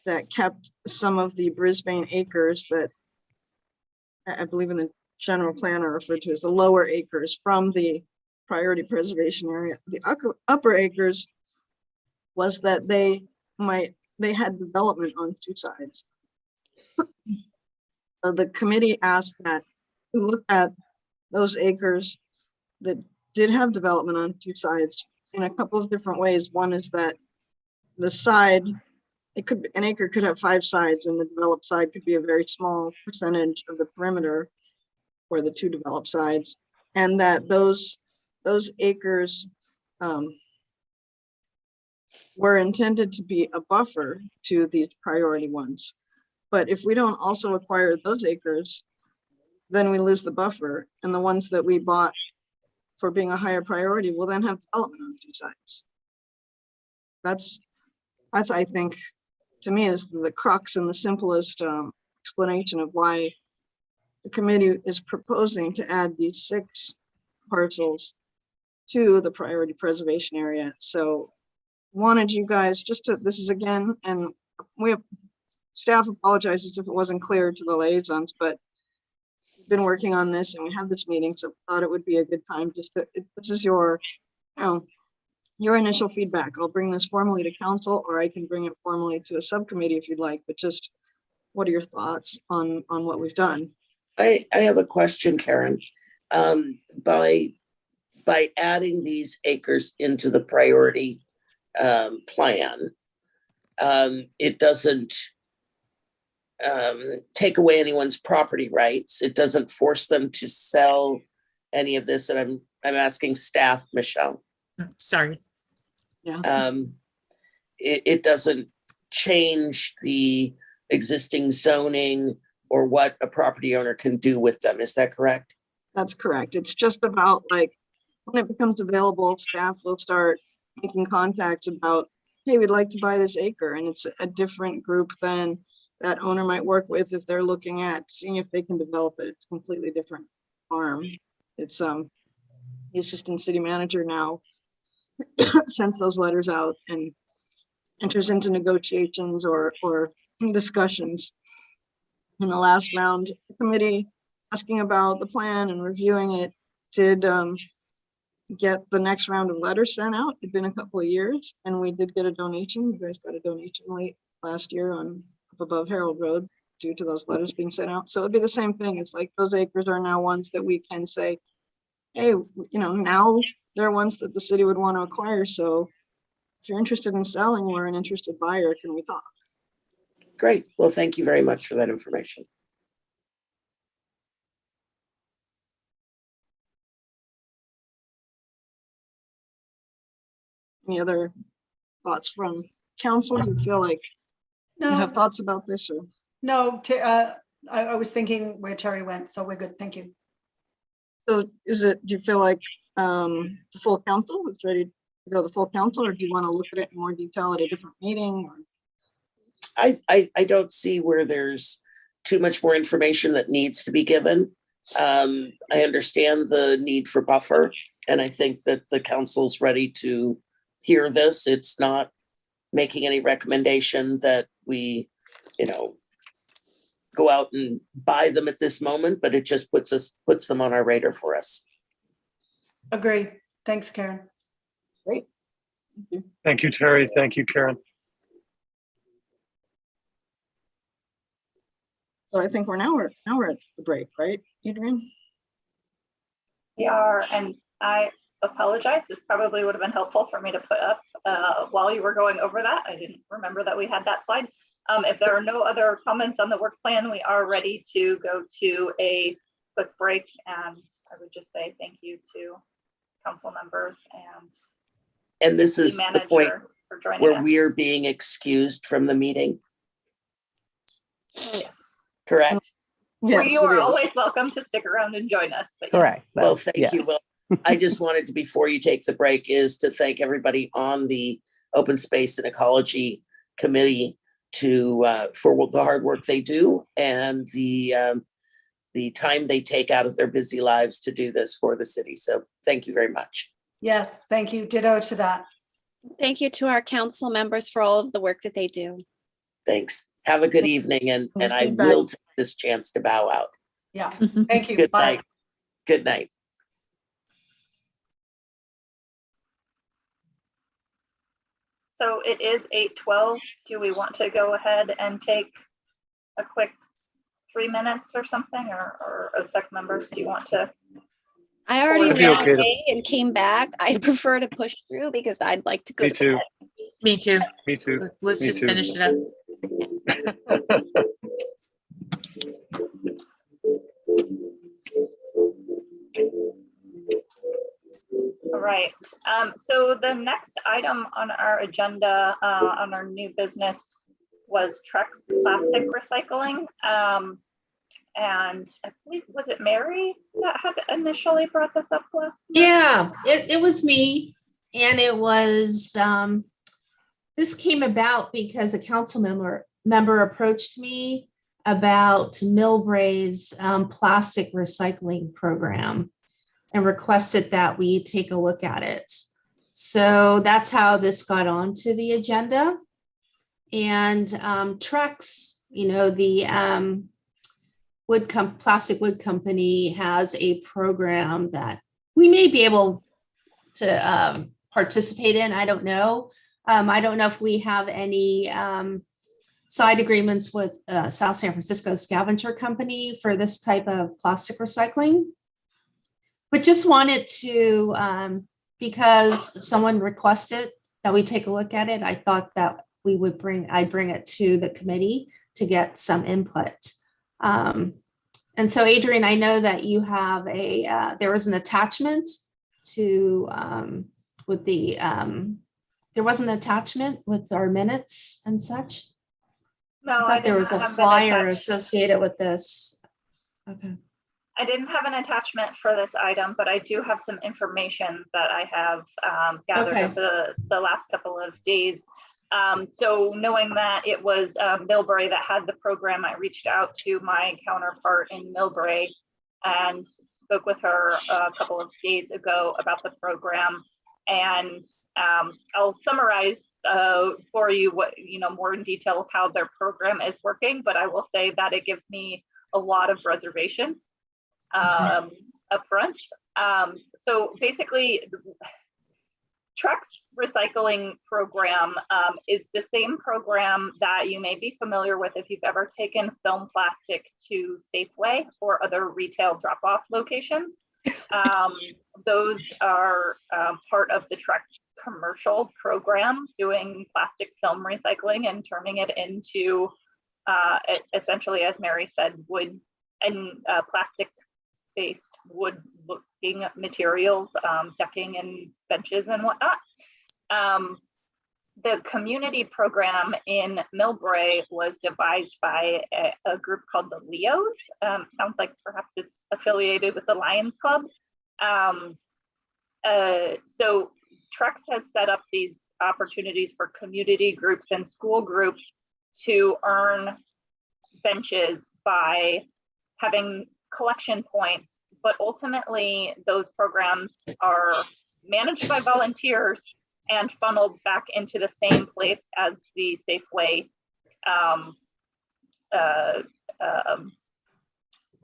that kept some of the Brisbane acres that I believe in the general plan are referred to as the lower acres from the priority preservation area. The upper acres was that they had development on two sides. So the committee asked that we look at those acres that did have development on two sides in a couple of different ways. One is that the side, an acre could have 5 sides, and the developed side could be a very small percentage of the perimeter for the 2 developed sides, and that those acres were intended to be a buffer to these priority ones. But if we don't also acquire those acres, then we lose the buffer, and the ones that we bought for being a higher priority will then have development on 2 sides. That's I think, to me, is the crux and the simplest explanation of why the committee is proposing to add these 6 parcels to the priority preservation area. So wanted you guys just to, this is again, and we have, staff apologizes if it wasn't clear to the liaisons, but we've been working on this and we have this meeting, so thought it would be a good time just to, this is your, your initial feedback. I'll bring this formally to council, or I can bring it formally to a subcommittee if you'd like, but just what are your thoughts on what we've done? I have a question, Karen. By adding these acres into the priority plan, it doesn't take away anyone's property rights. It doesn't force them to sell any of this. And I'm asking staff, Michelle. Sorry. Yeah. It doesn't change the existing zoning or what a property owner can do with them. Is that correct? That's correct. It's just about, like, when it becomes available, staff will start making contacts about, hey, we'd like to buy this acre. And it's a different group than that owner might work with if they're looking at seeing if they can develop it. It's a completely different farm. It's the assistant city manager now sends those letters out and enters into negotiations or discussions. In the last round, the committee asking about the plan and reviewing it did get the next round of letters sent out. It'd been a couple of years, and we did get a donation. You guys got a donation late last year on up above Harold Road due to those letters being sent out. So it'd be the same thing. It's like those acres are now ones that we can say, hey, you know, now they're ones that the city would want to acquire. So if you're interested in selling, we're an interested buyer. Can we talk? Great. Well, thank you very much for that information. Any other thoughts from council? Do you feel like you have thoughts about this? Or No, I was thinking where Terry went, so we're good. Thank you. so do you feel like the full council is ready to go to the full council, or do you want to look at it in more detail at a different meeting? Or? I don't see where there's too much more information that needs to be given. I understand the need for buffer, and I think that the council's ready to hear this. It's not making any recommendation that we, go out and buy them at this moment, but it just puts them on our radar for us. Agree. Thanks, Karen. Great. Thank you, Terry. Thank you, Karen. So I think we're at the break, right, Adrian? We are, and I apologize. This probably would have been helpful for me to put up while you were going over that. I didn't remember that we had that slide. If there are no other comments on the work plan, we are ready to go to a quick break. And I would just say thank you to council members and this is the point for joining where us. we are being excused from the meeting. Yes. Correct? Yes, You are always welcome to stick around and join us. But Correct. Well, thank you. Yes. Well, I just wanted to, before you take the break, is to thank everybody on the Open Space and Ecology Committee for the hard work they do and the time they take out of their busy lives to do this for the city. So thank you very much. Yes, thank you. Ditto to that. Thank you to our council members for all of the work that they do. Thanks. Have a good evening, and I will take this chance to bow out. Yeah, thank you. Good Bye. night. Good night. So it is 8:12. Do we want to go ahead and take a quick 3 minutes or something, or OSEC members, do you want to? I already I'd be ran okay to- away and came back. I prefer to push through because I'd like to go Me to too. bed. Me too. Me too. Let's Me just too. finish it up. All right. So the next item on our agenda, on our new business, was Trex plastic recycling. And I believe, was it Mary that had initially brought this up last month? Yeah, it was me. And it was, this came about because a council member approached me about Millbray's plastic recycling program and requested that we take a look at it. So that's how this got onto the agenda. And Trex, you know, the plastic wood company has a program that we may be able to participate in. I don't know. I don't know if we have any side agreements with South San Francisco Scavenger Company for this type of plastic recycling. But just wanted to, because someone requested that we take a look at it, I thought that I'd bring it to the committee to get some input. And so Adrian, I know that you have there was an attachment to, there was an attachment with our minutes and such. No, I thought there was a flyer attached. associated with this. Okay. I didn't have an attachment for this item, but I do have some information that I have gathered Okay. over the last couple of days. So knowing that it was Millbrae that had the program, I reached out to my counterpart in Millbrae and spoke with her a couple of days ago about the program. And I'll summarize for you what, more in detail of how their program is working, but I will say that it gives me a lot of reservations up front. So basically, Trex recycling program is the same program that you may be familiar with if you've ever taken film plastic to Safeway or other retail drop-off locations. Those are part of the Trex commercial program, doing plastic film recycling and turning it into essentially, as Mary said, wood and plastic-based wood-looking materials, decking and benches and whatnot. The community program in Millbrae was devised by a group called the LIAISONS. Sounds like perhaps it's affiliated with the Lions Club. So Trex has set up these opportunities for community groups and school groups to earn benches by having collection points, but ultimately those programs are managed by volunteers and funneled back into the same place as the Safeway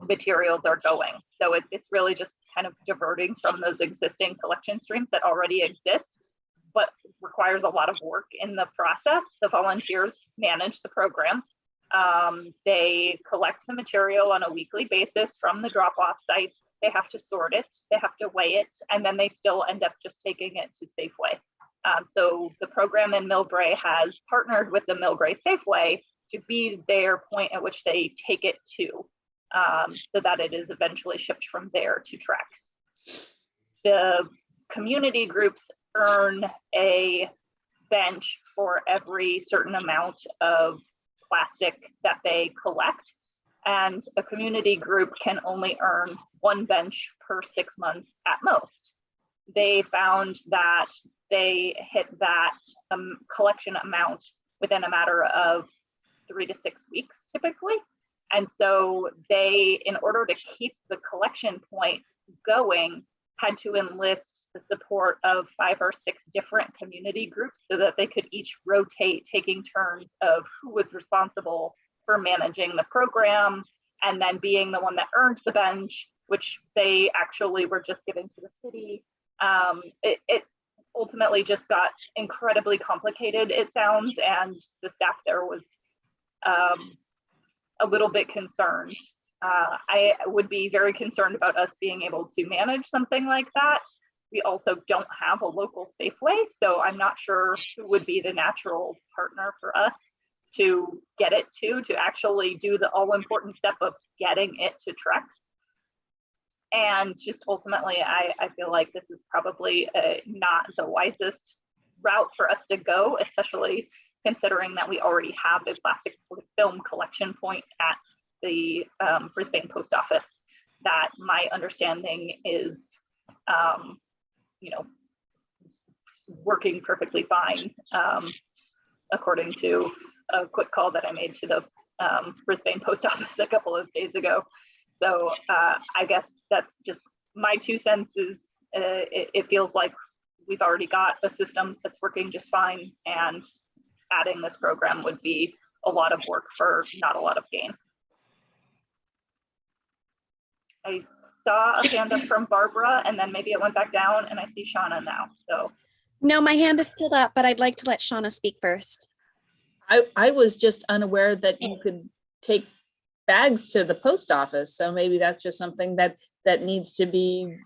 materials are going. So it's really just kind of diverting from those existing collection streams that already exist, but requires a lot of work in the process. The volunteers manage the program. They collect the material on a weekly basis from the drop-off sites. They have to sort it, they have to weigh it, and then they still end up just taking it to Safeway. So the program in Millbrae has partnered with the Millbrae Safeway to be their point at which they take it to, so that it is eventually shipped from there to Trex. The community groups earn a bench for every certain amount of plastic that they collect, and a community group can only earn one bench per 6 months at most. They found that they hit that collection amount within a matter of 3 to 6 weeks typically. And so they, in order to keep the collection point going, had to enlist the support of 5 or 6 different community groups so that they could each rotate, taking turns of who was responsible for managing the program and then being the one that earned the bench, which they actually were just giving to the city. It ultimately just got incredibly complicated, it sounds, and the staff there was a little bit concerned. I would be very concerned about us being able to manage something like that. We also don't have a local Safeway, so I'm not sure who would be the natural partner for us to get it to actually do the all-important step of getting it to Trex. And just ultimately, I feel like this is probably not the wisest route for us to go, especially considering that we already have a plastic film collection point at the Brisbane post office that my understanding is, working perfectly fine, according to a quick call that I made to the Brisbane post office a couple of days ago. So I guess that's just my 2 cents is it feels like we've already got a system that's working just fine, and adding this program would be a lot of work for not a lot of gain. I saw a hand up from Barbara, and then maybe it went back down, and I see Shauna now. So No, my hand is still up, but I'd like to let Shauna speak first. I was just unaware that you could take bags to the post office. So maybe that's just something that needs to be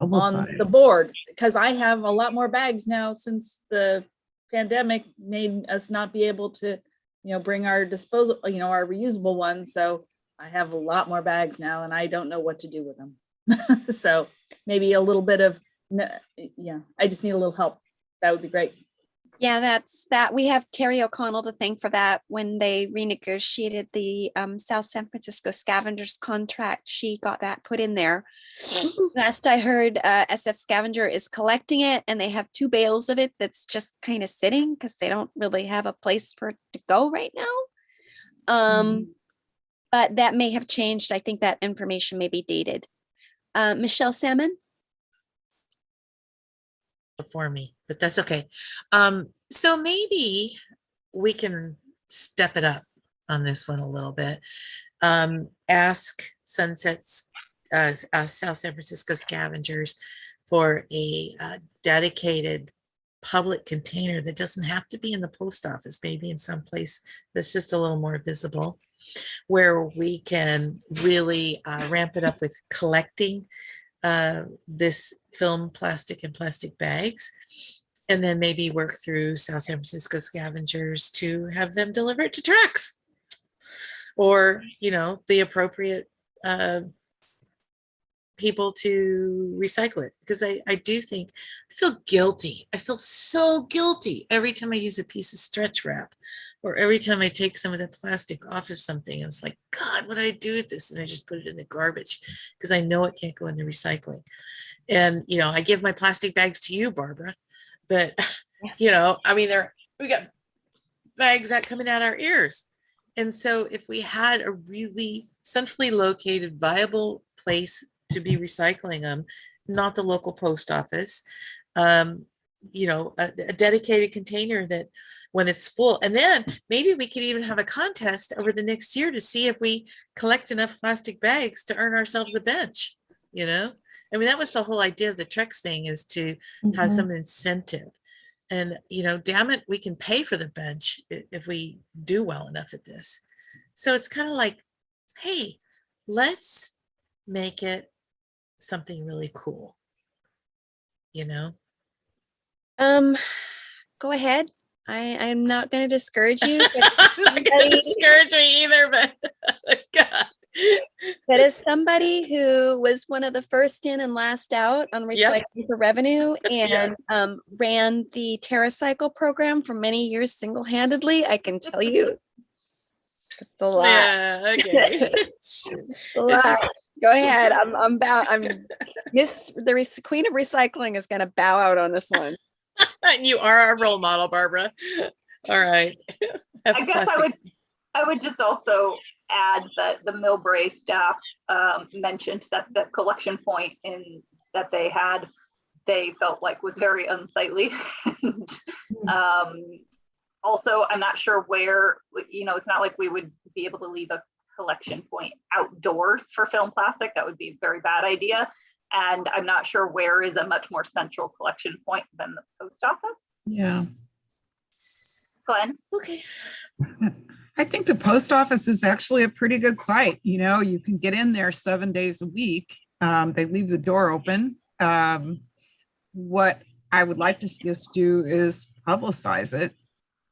on the board, because I have a lot more bags now since the pandemic made us not be able to, bring our disposal, our reusable ones. So I have a lot more bags now and I don't know what to do with them. So maybe a little bit of, I just need a little help. That would be great. Yeah, that's that. We have Terry O'Connell to thank for that. When they renegotiated the South San Francisco Scavengers contract, she got that put in there. Last I heard, SF Scavenger is collecting it, and they have 2 bales of it that's just kind of sitting because they don't really have a place for it to go right now. But that may have changed. I think that information may be dated. Michelle Salmon. For me, but that's okay. So maybe we can step it up on this one a little bit. Ask South San Francisco Scavengers for a dedicated public container that doesn't have to be in the post office, maybe in some place that's just a little more visible, where we can really ramp it up with collecting this film, plastic and plastic bags, and then maybe work through South San Francisco Scavengers to have them deliver it to Trex, or the appropriate people to recycle it. Because I do think I feel guilty. I feel so guilty every time I use a piece of stretch wrap, or every time I take some of the plastic off of something. It's like, God, what do I do with this? And I just put it in the garbage because I know it can't go in the recycling. And I give my plastic bags to you, Barbara, but we got bags that coming out our ears. And so if we had a really centrally located, viable place to be recycling them, not the local post office, a dedicated container that when it's full, and then maybe we could even have a contest over the next year to see if we collect enough plastic bags to earn ourselves a bench. That was the whole idea of the Trex thing, is to have some incentive. And, damn it, we can pay for the bench if we do well enough at this. So it's kind of like, hey, let's make it something really cool, Go ahead. I'm not going to discourage you. I'm not going to discourage me either, but God. But as somebody who was one of the first in and last out on recycling for revenue, and ran the TerraCycle program for many years single-handedly, I can tell you it's a lot. Yeah, okay. Go ahead. I'm the Queen of Recycling is going to bow out on this one. You are our role model, Barbara. All right. I guess I would just also add that the Millbrae staff mentioned that the collection point that they had, they felt like was very unsightly. Also, I'm not sure where, it's not like we would be able to leave a collection point outdoors for film plastic. That would be a very bad idea. And I'm not sure where is a much more central collection point than the post office. Yeah. Glenn? Okay. I think the post office is actually a pretty good site. You know, you can get in there 7 days a week. They leave the door open. What I would like to see us do is publicize it.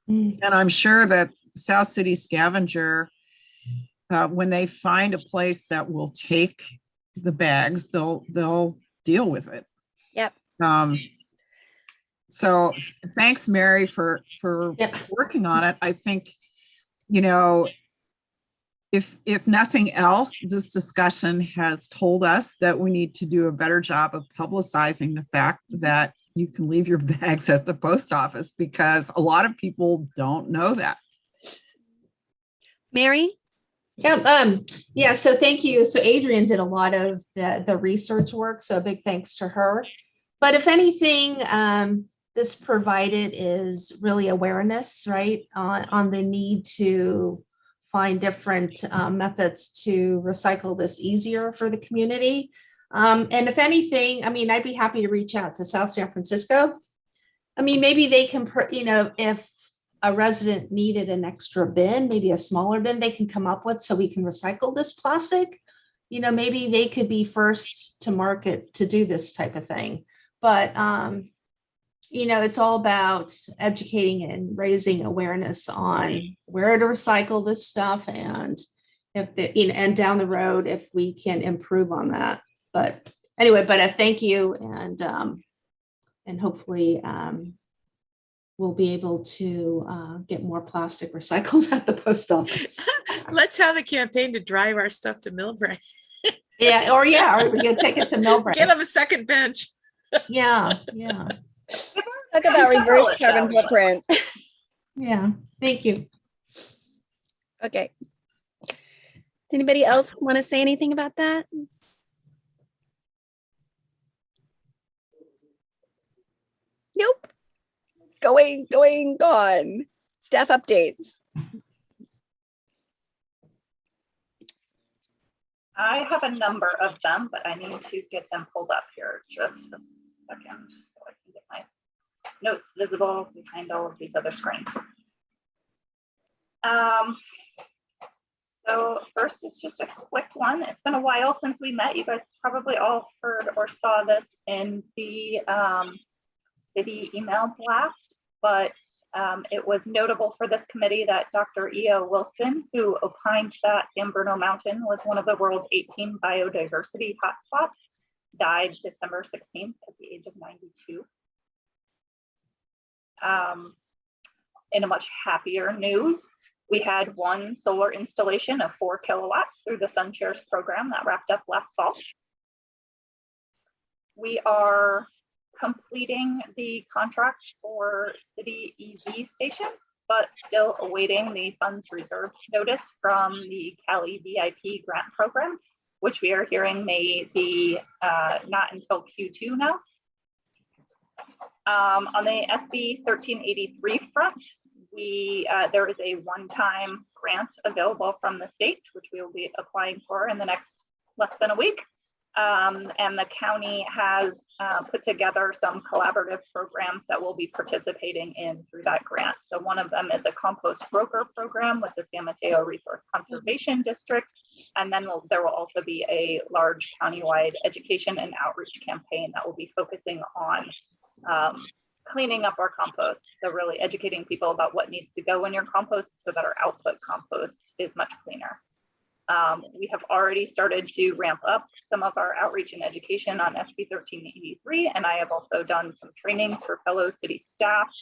And I'm sure that South City Scavenger, when they find a place that will take the bags, they'll deal with it. Yep. So thanks, Mary, for working on it. I think, you know, if nothing else, this discussion has told us that we need to do a better job of publicizing the fact that you can leave your bags at the post office, because a lot of people don't know that. Mary? Yeah, so thank you. So Adrian did a lot of the research work, so a big thanks to her. But if anything, this provided is really awareness, right, on the need to find different methods to recycle this easier for the community. And if anything, I mean, I'd be happy to reach out to South San Francisco. I mean, maybe they can, you know, if a resident needed an extra bin, maybe a smaller bin they can come up with so we can recycle this plastic. You know, maybe they could be first to market to do this type of thing. But, you know, it's all about educating and raising awareness on where to recycle this stuff, and if the, you know, and down the road, if we can improve on that. But anyway, but thank you, and hopefully we'll be able to get more plastic recycled at the post office. Let's have a campaign to drive our stuff to Millbrae. Yeah, or we can take it to Millbrae. Get them a second bench. Yeah. Talk about reverse carbon footprint. Yeah, thank you. Okay. Does anybody else want to say anything about that? Nope. Gone. Staff updates. I have a number of them, but I need to get them pulled up here just a second so I can get my notes visible behind all of these other screens. So first is just a quick one. It's been a while since we met. You guys probably all heard or saw this in the city email blast, but it was notable for this committee that Dr. E.O. Wilson, who opined that San Bruno Mountain was one of the world's 18 biodiversity hotspots, died December 16th at the age of 92. In a much happier news, we had one solar installation of 4 kilowatts through the SunShares program that wrapped up last fall. We are completing the contract for city EV stations, but still awaiting the funds reserved notice from the Cali VIP grant program, which we are hearing may be not until Q2 now. On the SB 1383 front, there is a one-time grant available from the state, which we will be applying for in the next less than a week. And the county has put together some collaborative programs that we'll be participating in through that grant. So one of them is a compost broker program with the San Mateo Resource Conservation District. And then there will also be a large countywide education and outreach campaign that will be focusing on cleaning up our compost. So really educating people about what needs to go in your compost so that our output compost is much cleaner. We have already started to ramp up some of our outreach and education on SB 1383, and I have also done some trainings for fellow city staff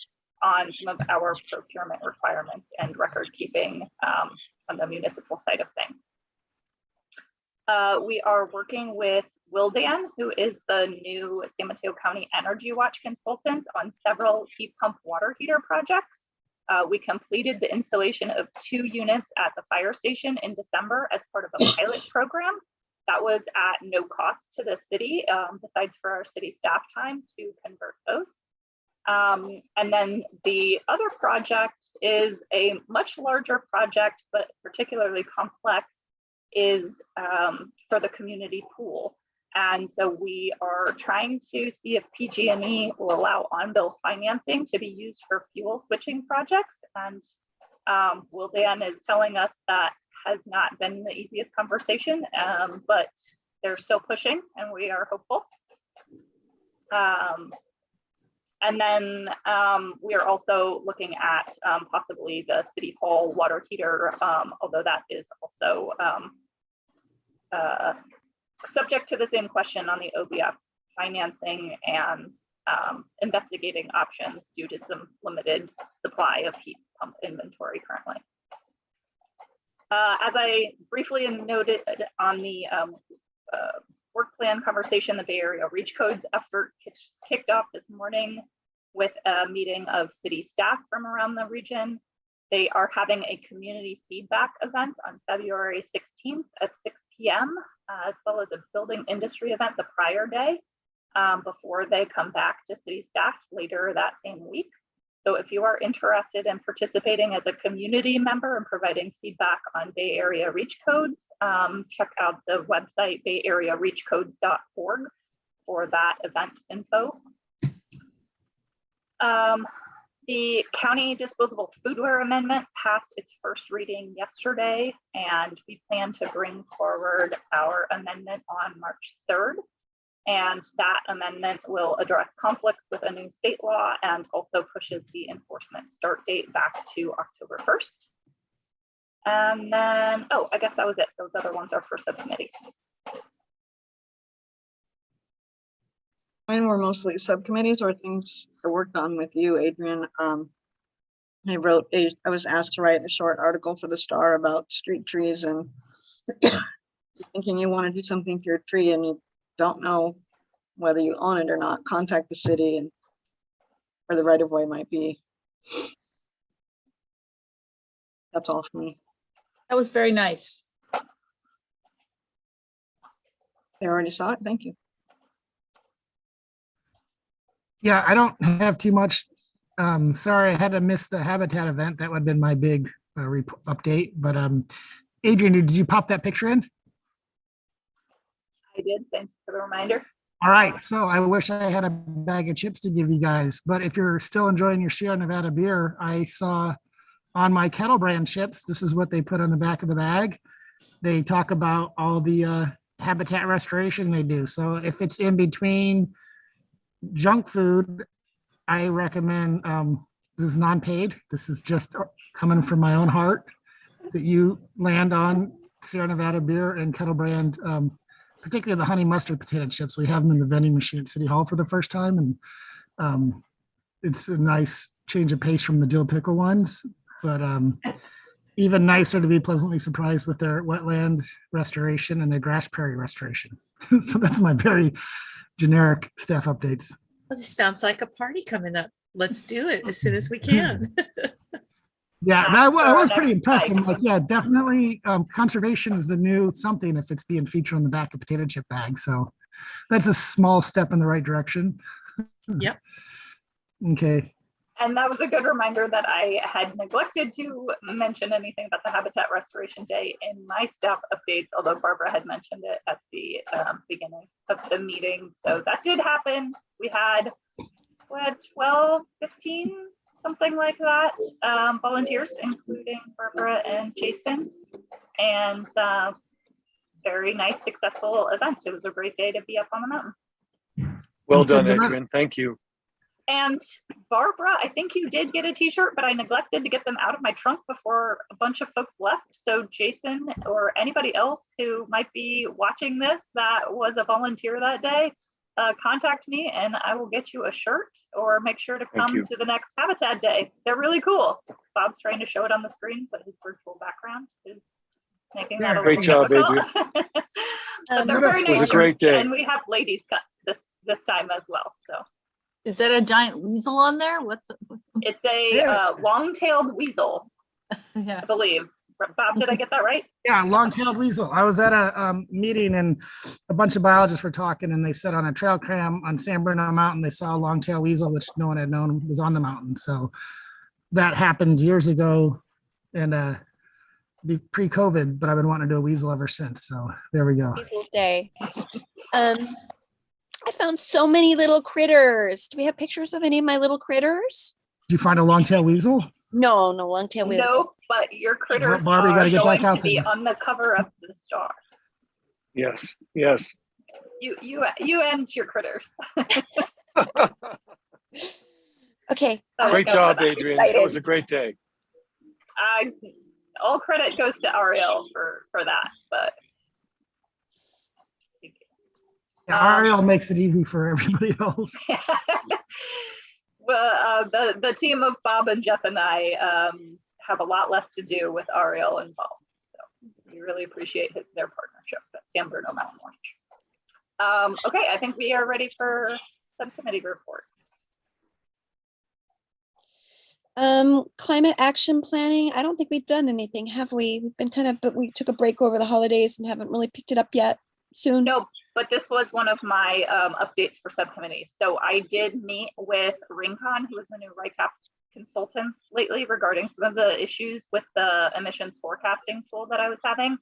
on some of our procurement requirements and record keeping on the municipal side of things. We are working with Wildan, who is the new San Mateo County Energy Watch consultant, on several heat pump water heater projects. We completed the installation of 2 units at the fire station in December as part of a pilot program. That was at no cost to the city, besides for our city staff time to convert those. And then the other project is a much larger project, but particularly complex. is for the community pool. And so we are trying to see if PG&E will allow on-bill financing to be used for fuel switching projects. And Will Dan is telling us that has not been the easiest conversation, but they're still pushing and we are hopeful. And then we are also looking at possibly the City Hall water heater, although that is also subject to the same question on the OBF financing and investigating options due to some limited supply of heat pump inventory currently. As I briefly noted on the work plan conversation, the Bay Area Reach Codes effort kicked off this morning with a meeting of city staff from around the region. They are having a community feedback event on February 16th at 6 p.m. As well as a building industry event the prior day before they come back to city staff later that same week. So if you are interested in participating as a community member and providing feedback on Bay Area Reach Codes, check out the website bayareareachcodes.org for that event info. The county disposable foodware amendment passed its first reading yesterday, and we plan to bring forward our amendment on March 3rd. And that amendment will address conflicts with a new state law and also pushes the enforcement start date back to October 1st. And then, oh, I guess that was it. Those other ones are for subcommittee. Mine were mostly subcommittees or things I worked on with you, Adrian. I was asked to write a short article for the Star about street trees, and thinking you want to do something to your tree and you don't know whether you own it or not, contact the city and where the right of way might be. That's all for me. That was very nice. I already saw it. Thank you. Yeah, I don't have too much. Sorry, I had to miss the habitat event. That would have been my big update. But Adrian, did you pop that picture in? I did. Thanks for the reminder. All right. So I wish I had a bag of chips to give you guys. But if you're still enjoying your Sierra Nevada beer, I saw on my Kettle Brand chips, this is what they put on the back of the bag. They talk about all the habitat restoration they do. So if it's in between junk food, I recommend, this is non-paid. This is just coming from my own heart, that you land on Sierra Nevada beer and Kettle Brand, particularly the honey mustard potato chips. We have them in the vending machine at City Hall for the first time. And it's a nice change of pace from the dill pickle ones, but even nicer to be pleasantly surprised with their wetland restoration and their grass prairie restoration. So that's my very generic staff updates. Well, this sounds like a party coming up. Let's do it as soon as we can. Yeah, I was pretty impressed. I'm like, yeah, definitely conservation is the new something if it's being featured on the back of potato chip bags. So that's a small step in the right direction. Yep. Okay. And that was a good reminder that I had neglected to mention anything about the Habitat Restoration Day in my staff updates, although Barbara had mentioned it at the beginning of the meeting. So that did happen. We had, what, 12, 15, something like that, volunteers, including Barbara and Jason. And very nice, successful event. It was a great day to be up on the mountain. Well done, Adrian. Thank you. And Barbara, I think you did get a t-shirt, but I neglected to get them out of my trunk before a bunch of folks left. So Jason or anybody else who might be watching this that was a volunteer that day, contact me and I will get you a shirt, or make sure to come to the next Habitat Day. They're really cool. Bob's trying to show it on the screen, but his virtual background is making that a great job, Adrian. But they're very nice. It was a great day. And we have ladies cuts this time as well. So. Is that a giant weasel on there? What's it? It's a long-tailed weasel, Yeah. I believe. Bob, did I get that right? Yeah, long-tailed weasel. I was at a meeting and a bunch of biologists were talking, and they said on a trail cam on San Bruno Mountain, they saw a long-tailed weasel, which no one had known was on the mountain. So that happened years ago. And pre-COVID, but I've been wanting to do a weasel ever since. So there we go. Weasel's Day. I found so many little critters. Do we have pictures of any of my little critters? Did you find a long-tailed weasel? No, no long-tail weasel. No, but your critters Barbie, you gotta are get going back to out be there. on the cover of the Star. Yes, yes. You and your critters. Okay. Great job, Adrian. That was a great day. All credit goes to Ariel for that, but Yeah, Ariel makes it easy for everybody else. well, the team of Bob and Jeff and I have a lot less to do with Ariel involved. So we really appreciate their partnership at San Bruno Mountain Orange. Okay, I think we are ready for subcommittee reports. Climate action planning. I don't think we've done anything, have we? We've been but we took a break over the holidays and haven't really picked it up yet. Soon. No, but this was one of my updates for subcommittees. So I did meet with Rincon, who is the new RICAP consultants lately regarding some of the issues with the emissions forecasting tool that I was having.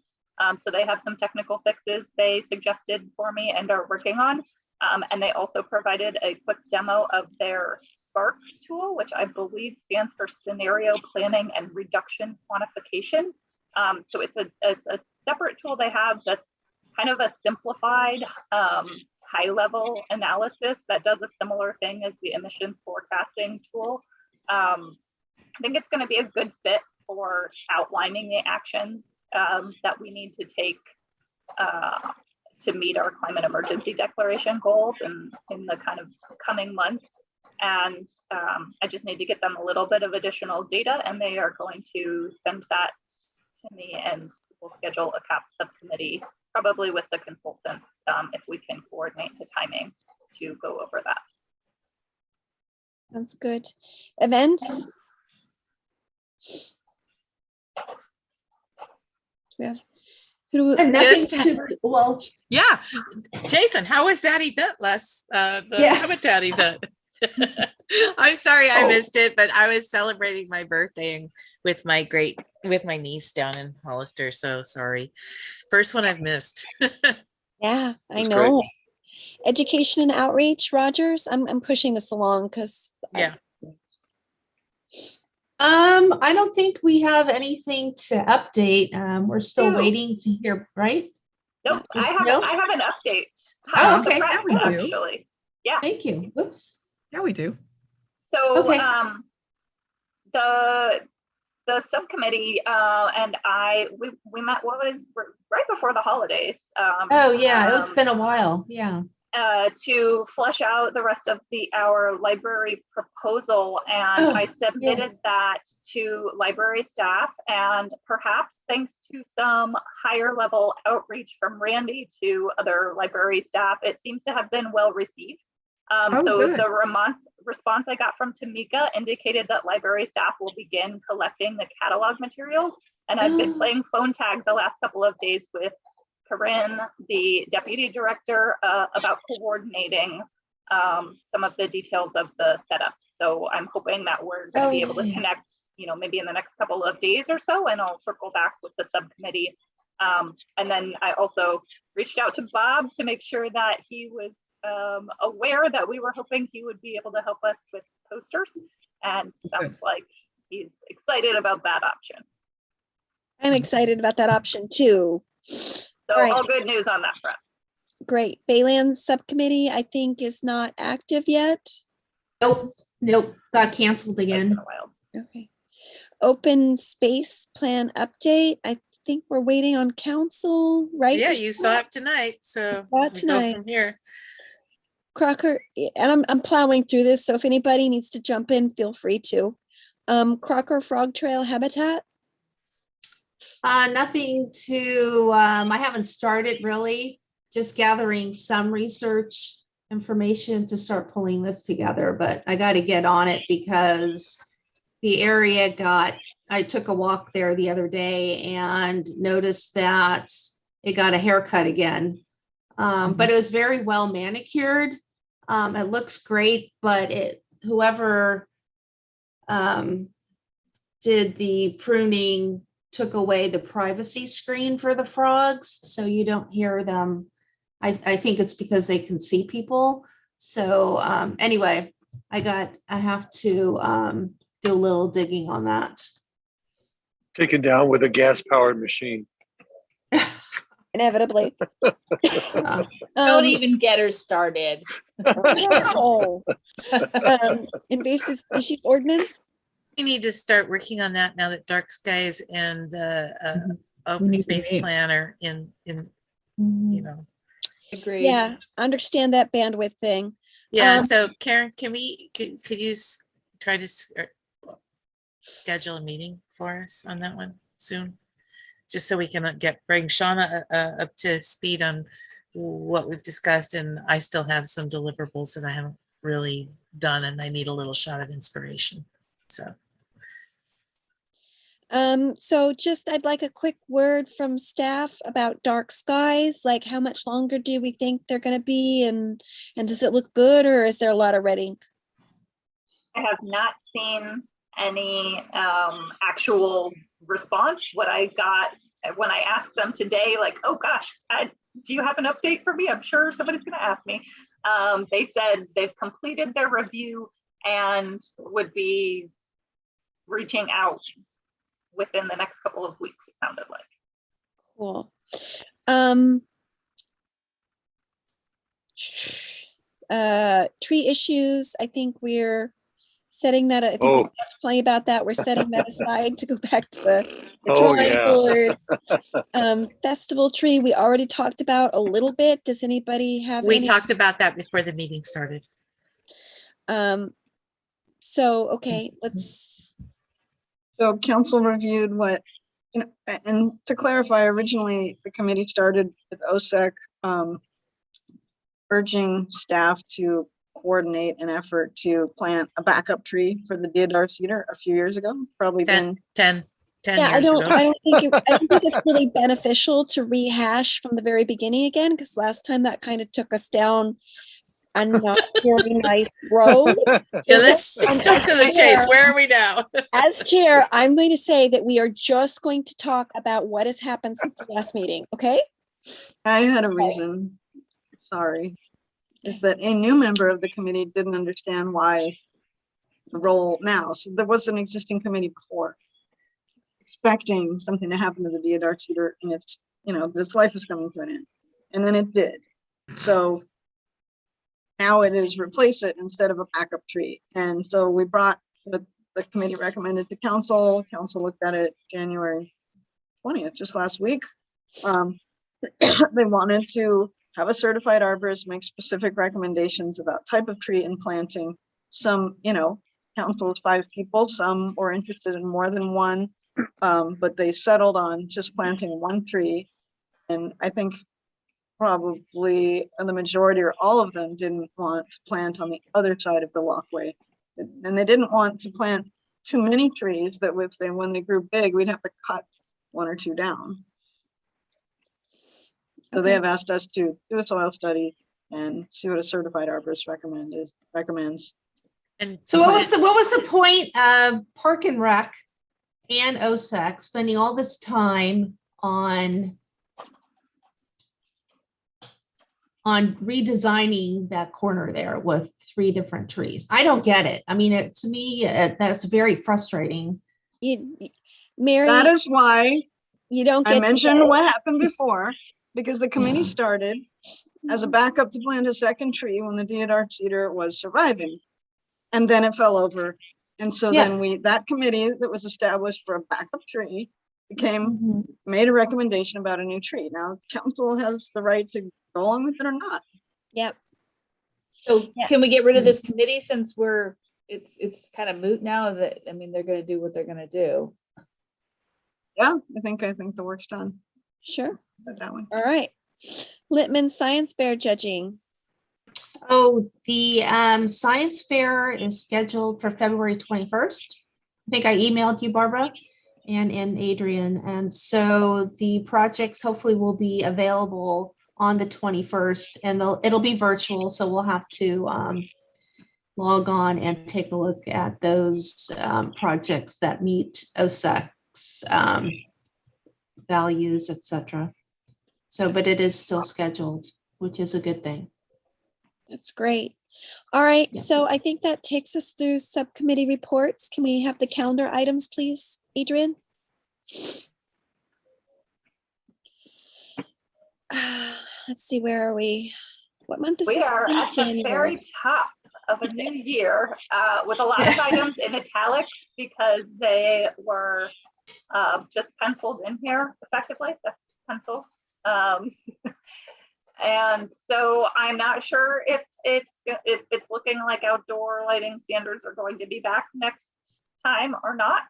So they have some technical fixes they suggested for me and are working on. And they also provided a quick demo of their SPARK tool, which I believe stands for Scenario Planning and Reduction Quantification. So it's a separate tool they have that's kind of a simplified high-level analysis that does a similar thing as the emissions forecasting tool. I think it's going to be a good fit for outlining the actions that we need to take to meet our climate emergency declaration goals in the kind of coming months. And I just need to get them a little bit of additional data, and they are going to send that to me, and we'll schedule a CAP subcommittee, probably with the consultants, if we can coordinate the timing to go over that. Sounds good. Events. Yeah. Well, yeah. Jason, how was that event the Habitat event? I'm sorry I missed it, but I was celebrating my birthday with my niece down in Hollister. So sorry. First one I've missed. Yeah, I know. Great. Education and outreach, Rogers. I'm pushing this along because I don't think we have anything to update. We're still waiting to hear, right? Nope, I have an update. Oh, okay. Yeah, we do. Actually. Yeah. Thank you. Oops. Yeah, we do. So the subcommittee and we met right before the holidays. It's been a while. Yeah. To flesh out the rest of our library proposal, and I submitted that to library staff, and perhaps thanks to some higher level outreach from Randy to other library staff, it seems to have been well received. The response I got from Tamika indicated that library staff will begin collecting the catalog materials, and I've been playing phone tag the last couple of days with Corinne, the deputy director, about coordinating some of the details of the setup. So I'm hoping that we're going to be able to connect, maybe in the next couple of days or so, and I'll circle back with the subcommittee. And then I also reached out to Bob to make sure that he was aware that we were hoping he would be able to help us with posters, and sounds like he's excited about that option. I'm excited about that option too. So all good news on that front. Great. Baylands subcommittee, I think, is not active yet. Nope. Got canceled again. Okay. Open space plan update. I think we're waiting on council, right? Yeah, you saw it tonight. So we'll go from here. Crocker, and I'm plowing through this, so if anybody needs to jump in, feel free to. Crocker Frog Trail Habitat. Nothing to, I haven't started really, just gathering some research information to start pulling this together, but I got to get on it because the area I took a walk there the other day and noticed that it got a haircut again. But it was very well manicured. It looks great, but whoever did the pruning took away the privacy screen for the frogs, so you don't hear them. I think it's because they can see people. So anyway, I have to do a little digging on that. Taken down with a gas-powered machine. Inevitably. Don't even get her started. No. Invasive species ordinance. We need to start working on that now that dark skies and the open need to space meet. plan are in, you know. Agreed. Yeah, understand that bandwidth thing. Yeah, so Karen, could you try to schedule a meeting for us on that one soon? Just so we can bring Shauna up to speed on what we've discussed, and I still have some deliverables that I haven't really done, and I need a little shot of inspiration. So just I'd like a quick word from staff about dark skies. Like, how much longer do we think they're going to be, and does it look good, or is there a lot of red ink? I have not seen any actual response. What I got when I asked them today, like, oh gosh, do you have an update for me? I'm sure somebody's going to ask me. They said they've completed their review and would be reaching out within the next couple of weeks, it sounded like. Cool. Tree issues, I think we're setting that, I think we talked plenty about that. We're setting that aside to go back to the drawing board. Festival tree, we already talked about a little bit. Does anybody have We any? talked about that before the meeting started. So, okay, let's. So council reviewed what, and to clarify, originally the committee started with OSEC urging staff to coordinate an effort to plant a backup tree for the deodar cedar a few years ago, probably 10 yeah, years ago. I don't think it's really beneficial to rehash from the very beginning again, because last time that kind of took us down a not very nice road. Yeah, let's jump to the chase. Where are we now? As chair, I'm going to say that we are just going to talk about what has happened since the last meeting, okay? I had a reason, sorry, is that a new member of the committee didn't understand why the role now. So there was an existing committee before, expecting something to happen to the deodar cedar, and it's, this life is coming to an end. And then it did. So now it is replace it instead of a backup tree. And so we brought the committee recommended to council. Council looked at it January 20th, just last week. They wanted to have a certified arborist make specific recommendations about type of tree and planting. Some, council is 5 people, some were interested in more than one, but they settled on just planting one tree. And I think probably the majority or all of them didn't want to plant on the other side of the walkway. And they didn't want to plant too many trees that when they grew big, we'd have to cut 1 or 2 down. So they have asked us to do a soil study and see what a certified arborist recommends. And so what was the point of Park and Rec and OSEC spending all this time on redesigning that corner there with 3 different trees? I don't get it. I mean, to me, that's very frustrating. Mary, that is why you don't get I mentioned what happened before, because the committee started as a backup to plant a second tree when the deodar cedar was surviving, and then it fell over. And so then that committee that was established for a backup tree made a recommendation about a new tree. Now council has the right to go along with it or not. Yep. So can we get rid of this committee, since it's kind of moot now that, I mean, they're going to do what they're going to do. Yeah, I think the work's done. Sure. That way. All right. Littman Science Fair judging. Oh, the science fair is scheduled for February 21st. I think I emailed you, Barbara, and Adrian. And so the projects hopefully will be available on the 21st, and it'll be virtual. So we'll have to log on and take a look at those projects that meet OSEC's values, etc. So, but it is still scheduled, which is a good thing. That's great. All right, Yeah. so I think that takes us through subcommittee reports. Can we have the calendar items, please, Adrian? Let's see, where are we? What month is We this? are at the very top of a new year with a lot of items in italics because they were just penciled in here effectively. That's pencil. And so I'm not sure if it's looking like outdoor lighting standards are going to be back next time or not.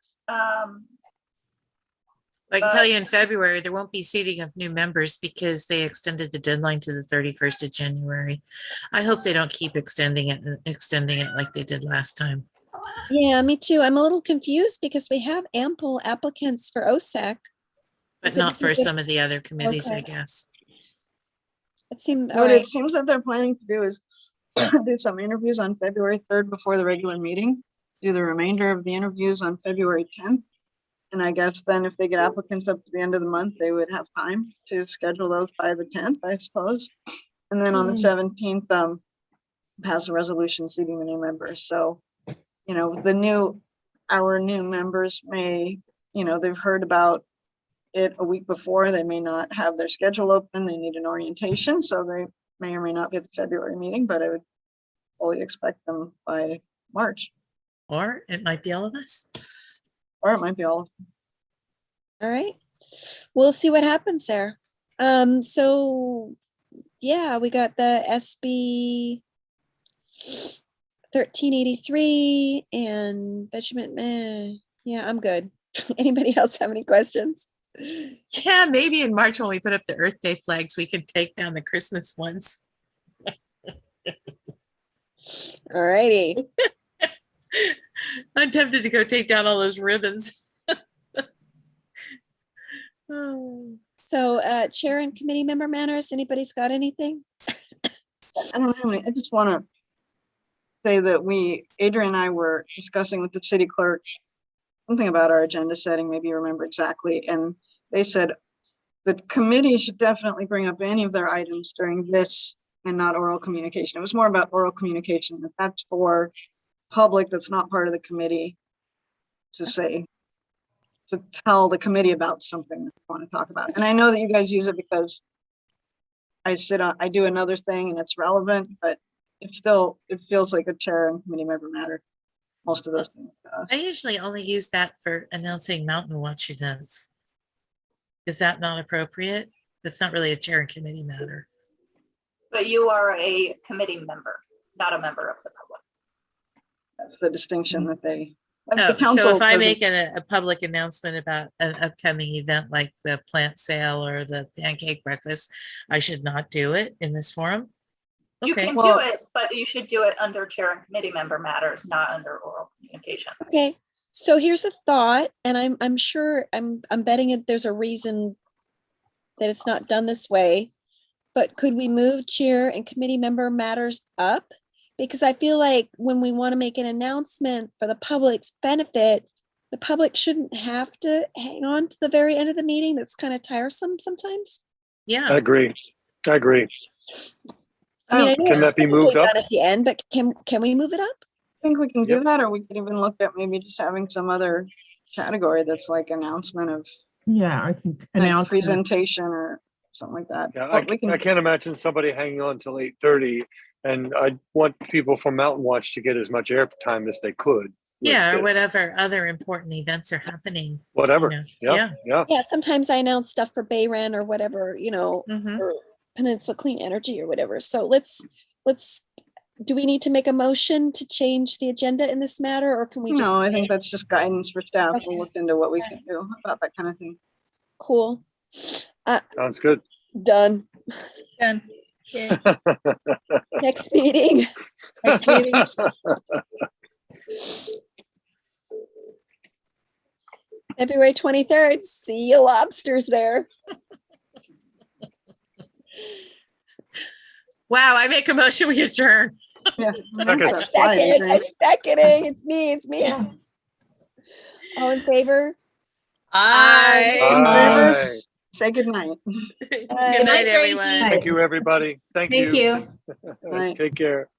I can tell you in February, there won't be seating of new members because they extended the deadline to the 31st of January. I hope they don't keep extending it like they did last time. Yeah, me too. I'm a little confused because we have ample applicants for OSAC. But not for some of the other committees, I guess. It seems, all What right. it seems that they're planning to do is do some interviews on February 3rd before the regular meeting, do the remainder of the interviews on February 10th. And I guess then if they get applicants up to the end of the month, they would have time to schedule those by the 10th, I suppose. And then on the 17th, pass a resolution seating the new members. So, you know, our new members may, you know, they've heard about it a week before. They may not have their schedule open. They need an orientation. So they may or may not be at the February meeting, but I would fully expect them by March. Or it might be all of us. Or it might be all of them. All right. We'll see what happens there. So yeah, we got the SB 1383 and Benjamin. Yeah, I'm good. Anybody else have any questions? Yeah, maybe in March when we put up the Earth Day flags, we can take down the Christmas ones. All righty. I'm tempted to go take down all those ribbons. Oh. So chair and committee member matters, anybody's got anything? I don't have any. I just want to say that Adrian and I were discussing with the city clerk something about our agenda setting, maybe you remember exactly. And they said the committee should definitely bring up any of their items during this and not oral communication. It was more about oral communication. If that's for public, that's not part of the committee to tell the committee about something that you want to talk about. And I know that you guys use it because I do another thing and it's relevant, but it feels like a chair and committee member matter. Most of those things. I usually only use that for announcing Mountain Watch events. Is that not appropriate? That's not really a chair and committee matter. But you are a committee member, not a member of the public. That's the distinction that they. So if I make a public announcement about an upcoming event like the plant sale or the pancake breakfast, I should not do it in this forum? You Okay. can do it, but you should do it under chair and committee member matters, not under oral communication. Okay, so here's a thought, and I'm sure I'm betting it there's a reason that it's not done this way. But could we move chair and committee member matters up? Because I feel like when we want to make an announcement for the public's benefit, the public shouldn't have to hang on to the very end of the meeting. That's kind of tiresome sometimes. Yeah. I agree. I mean, I know Can that it's be moved typically up? done at the end, but can we move it up? I think we can do that, or we could even look at maybe just having some other category that's like announcement of Yeah, I think like announcements. presentation or something like that. Yeah, But we can, I can't imagine somebody hanging on till 8:30, and I want people from Mountain Watch to get as much airtime as they could. with Yeah, or this. whatever other important events are happening. Whatever. You know, Yeah. Yeah, sometimes I announce stuff for Bayren or whatever, Mhm. or Peninsula Clean Energy or whatever. So let's, do we need to make a motion to change the agenda in this matter, or can we just? no, I think that's just guidance for staff. Okay. We'll look into what we can do about that kind of thing. Cool. Sounds good. Done. Done. Okay. Next meeting. Next meeting. February 23rd. See you lobsters there. Wow, I make a motion, we adjourn. Yeah. Okay. That's fine, Adrian. I'm seconding. It's me. All in favor? Aye. All in Aye. favor? Say goodnight. Good night, everyone. Thank you, everybody. Thank you. Thank you. Right. Take care.